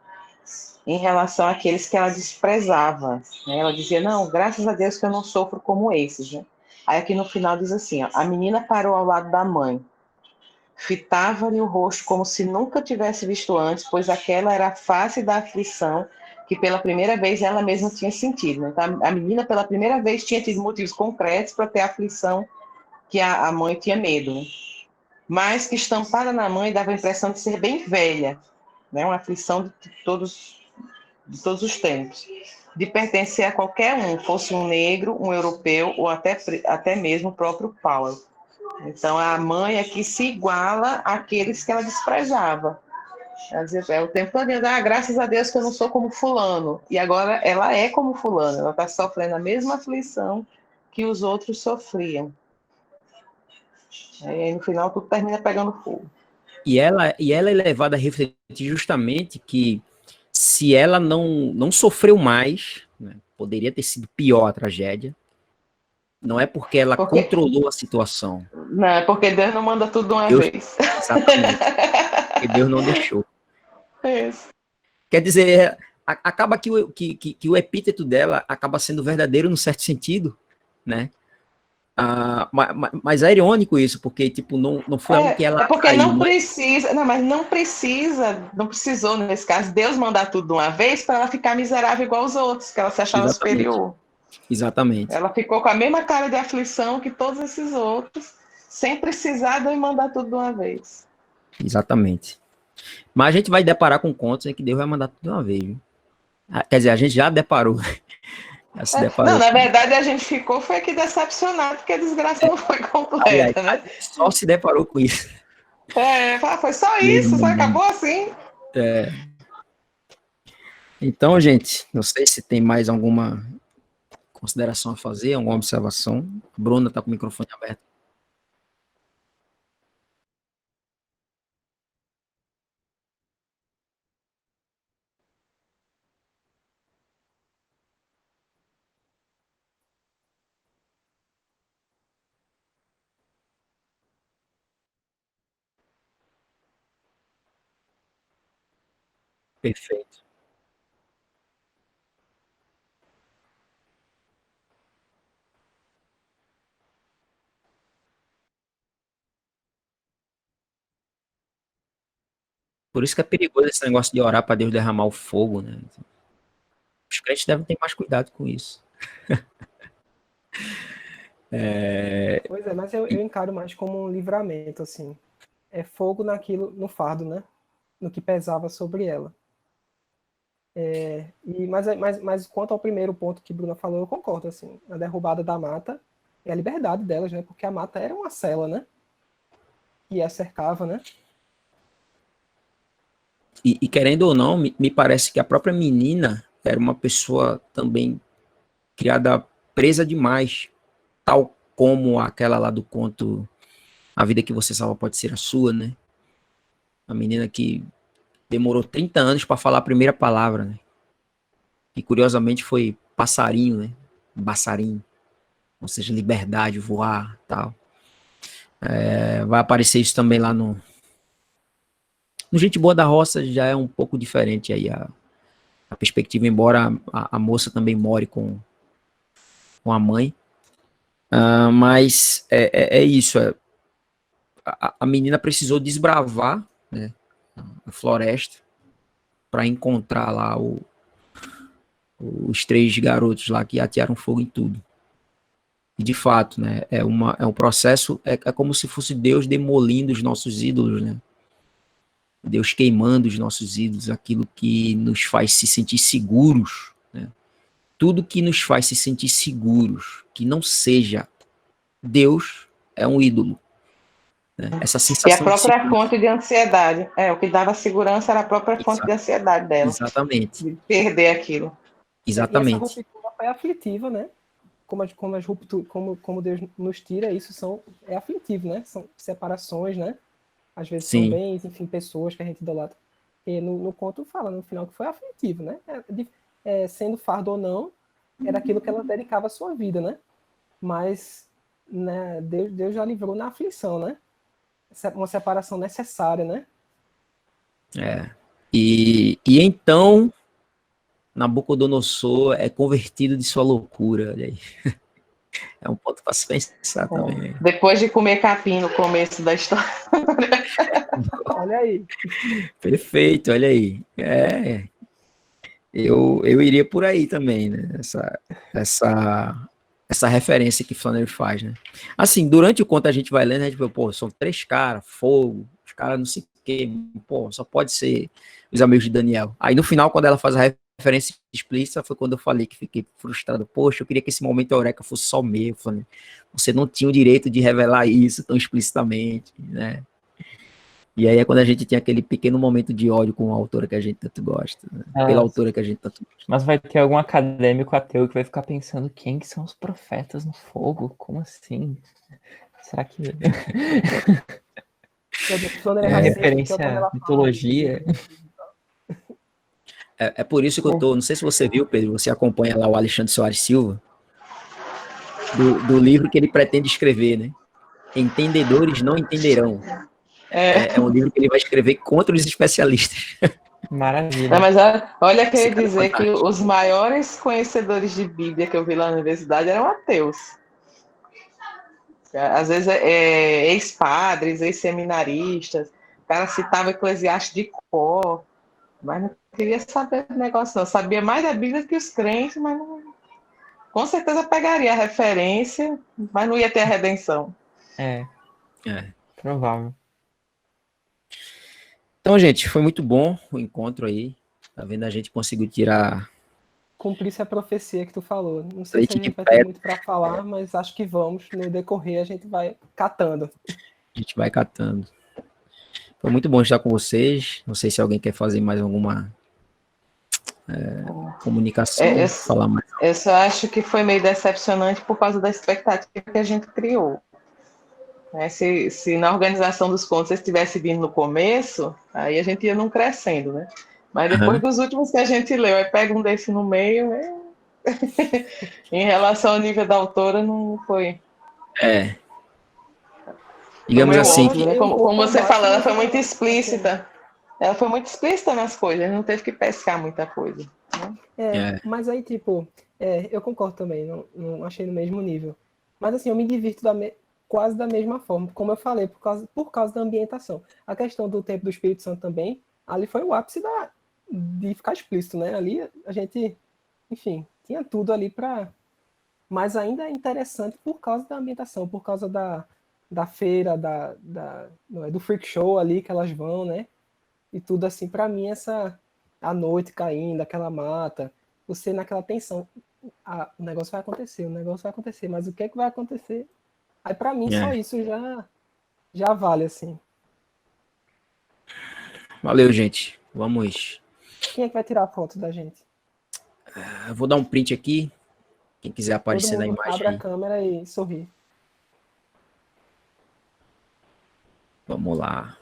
em relação àqueles que ela desprezava. Né? Ela dizia, não, graças a Deus que eu não sofro como esses. Né? Aí aqui no final diz assim, ó, a menina parou ao lado da mãe, fitava-lhe o rosto como se nunca tivesse visto antes, pois aquela era a face da aflição que pela primeira vez ela mesma tinha sentido. Né? Então, a menina pela primeira vez tinha tido motivos concretos para ter a aflição que a mãe tinha medo. Né? Mas que estampada na mãe dava a impressão de ser bem velha, né? Uma aflição de todos os tempos, de pertencer a qualquer um, fosse um negro, um europeu ou até mesmo o próprio Powell. Então, a mãe aqui se iguala àqueles que ela desprezava. Ela dizia, o tempo todo, graças a Deus que eu não sou como fulano. E agora ela é como fulano, ela está sofrendo a mesma aflição que os outros sofriam. Aí, no final, tudo termina pegando fogo. E ela é levada a refletir justamente que se ela não sofreu mais, né, poderia ter sido pior a tragédia, não é porque ela controlou a situação. Não, é porque Deus não manda tudo de uma vez. Exatamente. Porque Deus não deixou. Isso. Quer dizer, acaba que o epíteto dela acaba sendo verdadeiro no certo sentido, né? Mas é irônico isso, porque tipo, não foi algo que ela porque atraiu, não precisa, mas não precisou nesse caso, Deus mandar tudo de uma vez para ela ficar miserável igual os outros, que ela se achava superior. Exatamente. Ela ficou com a mesma cara de aflição que todos esses outros, sem precisar de mandar tudo de uma vez. Exatamente. Mas a gente vai deparar com contos em que Deus vai mandar tudo de uma vez. Viu? Quer dizer, a gente já deparou. Já se deparou. Não, na verdade a gente foi aqui decepcionado porque a desgraça não foi completa, né? Só se deparou com isso. Foi só isso, só acabou assim. Então, gente, não sei se tem mais alguma consideração a fazer, alguma observação. A Bruna está com o microfone aberto. Perfeito. Por isso que é perigoso esse negócio de orar para Deus derramar o fogo, né? Os crentes devem ter mais cuidado com isso. Pois é, mas eu encaro mais como um livramento, assim. É fogo naquilo, no fardo, né? No que pesava sobre ela. Mas quanto ao primeiro ponto que Bruna falou, eu concordo, assim. A derrubada da mata é a liberdade delas, né? Porque a mata era uma cela, né? Que a cercava, né? E querendo ou não, me parece que a própria menina era uma pessoa também criada presa demais, tal como aquela lá do conto A Vida que Você Salva Pode Ser a Sua, né? A menina que demorou 30 anos para falar a primeira palavra, né? E curiosamente foi passarinho, né? Passarinho, ou seja, liberdade, voar, tal. Vai aparecer isso também lá no Gente Boa da Roça, já é um pouco diferente aí a perspectiva, embora a moça também more com a mãe. Mas é isso. A menina precisou desbravar, né, a floresta para encontrar lá os 3 garotos lá que atearam fogo em tudo. E de fato, né, é um processo, é como se fosse Deus demolindo os nossos ídolos, né? Deus queimando os nossos ídolos, aquilo que nos faz se sentir seguros, né? Tudo que nos faz se sentir seguros, que não seja Deus, é um ídolo. Né? Essa E a sensação de própria segurança. fonte de ansiedade. O que dava segurança era a própria fonte de ansiedade dela. Exatamente. De perder aquilo. E essa Exatamente. ruptura foi aflitiva, né? Como Deus nos tira, é aflitivo, né? São separações, né? Às vezes são Sim. bens, enfim, pessoas que a gente idolatra. E no conto fala, no final, que foi aflitivo, né? Sendo fardo ou não, era aquilo que ela dedicava a sua vida, né? Mas, né, Deus já livrou na aflição, né? Uma separação necessária, né? E então, Nabucodonosor é convertido de sua loucura, olha aí. É um ponto para se pensar também. Depois de comer capim no começo da história. Olha aí. Perfeito, olha aí. Eu iria por aí também, né? Essa referência que Flannery faz, né? Assim, durante o conto a gente vai lendo, a gente vê, pô, são 3 caras, fogo, os caras não se queimam, pô, só pode ser os amigos de Daniel. Aí no final, quando ela faz a referência explícita, foi quando eu falei que fiquei frustrado. Poxa, eu queria que esse momento eureka fosse só meu, Flannery. Você não tinha o direito de revelar isso tão explicitamente, né? E aí é quando a gente tem aquele pequeno momento de ódio com a autora que a gente tanto gosta, né? Pela autora que a gente tanto gosta. Mas vai ter algum acadêmico ateu que vai ficar pensando quem que são os profetas no fogo? Como assim? Será que... referência à mitologia? É por isso que eu tô... Não sei se você viu, Pedro, você acompanha lá o Alexandre Soares Silva, do livro que ele pretende escrever, né? Entendedores não entenderão. É um livro que ele vai escrever contra os especialistas. Maravilha. Não, mas olha, que eu ia dizer que os maiores conhecedores de Bíblia que eu vi lá na universidade eram ateus. Às vezes ex-padres, ex-seminaristas, o cara citava Eclesiastes de cor, mas não queria saber do negócio não. Sabia mais da Bíblia que os crentes, mas não... com certeza pegaria a referência, mas não ia ter a redenção. Provável. Então, gente, foi muito bom o encontro aí. Tá vendo? A gente conseguiu tirar... Cumprisse a profecia que tu falou. Não sei se a gente vai ter muito para falar, mas acho que vamos. No decorrer, a gente vai catando. A gente vai catando. Foi muito bom estar com vocês. Não sei se alguém quer fazer mais alguma comunicação, falar mais. Eu só acho que foi meio decepcionante por causa da expectativa que a gente criou. Se na organização dos contos eles tivessem vindo no começo, aí a gente ia não crescendo, né? Mas depois dos últimos que a gente leu, aí pega um desse no meio, em relação ao nível da autora, não foi. Digamos assim. Óbvio, né? Como você falou, ela foi muito explícita. Ela foi muito explícita nas coisas, não teve que pescar muita coisa. Né? Mas aí, tipo, eu concordo também, não achei no mesmo nível. Mas assim, eu me divirto quase da mesma forma, como eu falei, por causa da ambientação. A questão do tempo do Espírito Santo também, ali foi o ápice de ficar explícito, né? Ali a gente enfim, tinha tudo ali para. Mas ainda é interessante por causa da ambientação, por causa da feira, do freak show ali que elas vão, né? E tudo assim, para mim, a noite caindo, aquela mata, você naquela tensão. O negócio vai acontecer, mas o que é que vai acontecer? Aí, para mim, só isso já vale, assim. Valeu, gente. Vamos. Quem é que vai tirar a foto da gente? Eu vou dar um print aqui. Quem quiser Todo aparecer na mundo imagem abre a aí. câmera e sorri. Vamos lá.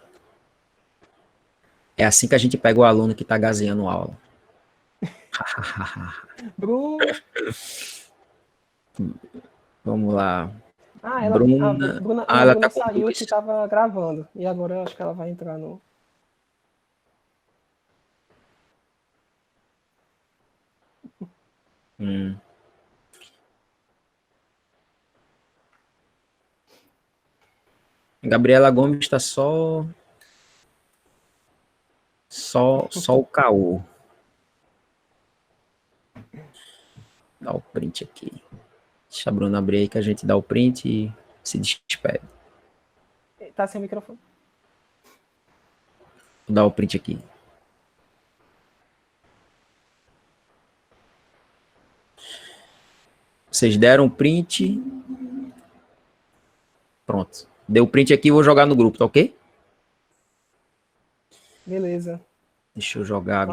É assim que a gente pega o aluno que tá gazeando aula. Bruno. Vamos lá. Ah, Bruna. Bruna, Ah, não, ela Bruna tá com saiu luz. que tava gravando. E agora eu acho que ela vai entrar no. Hum. Gabriela Gomes está só o caô. Dá o print aqui. Deixa a Bruna abrir aí que a gente dá o print e se despede. Tá sem microfone. Vou dar o print aqui. Vocês deram o print. Pronto. Deu o print aqui e vou jogar no grupo, tá ok? Beleza. Deixa eu jogar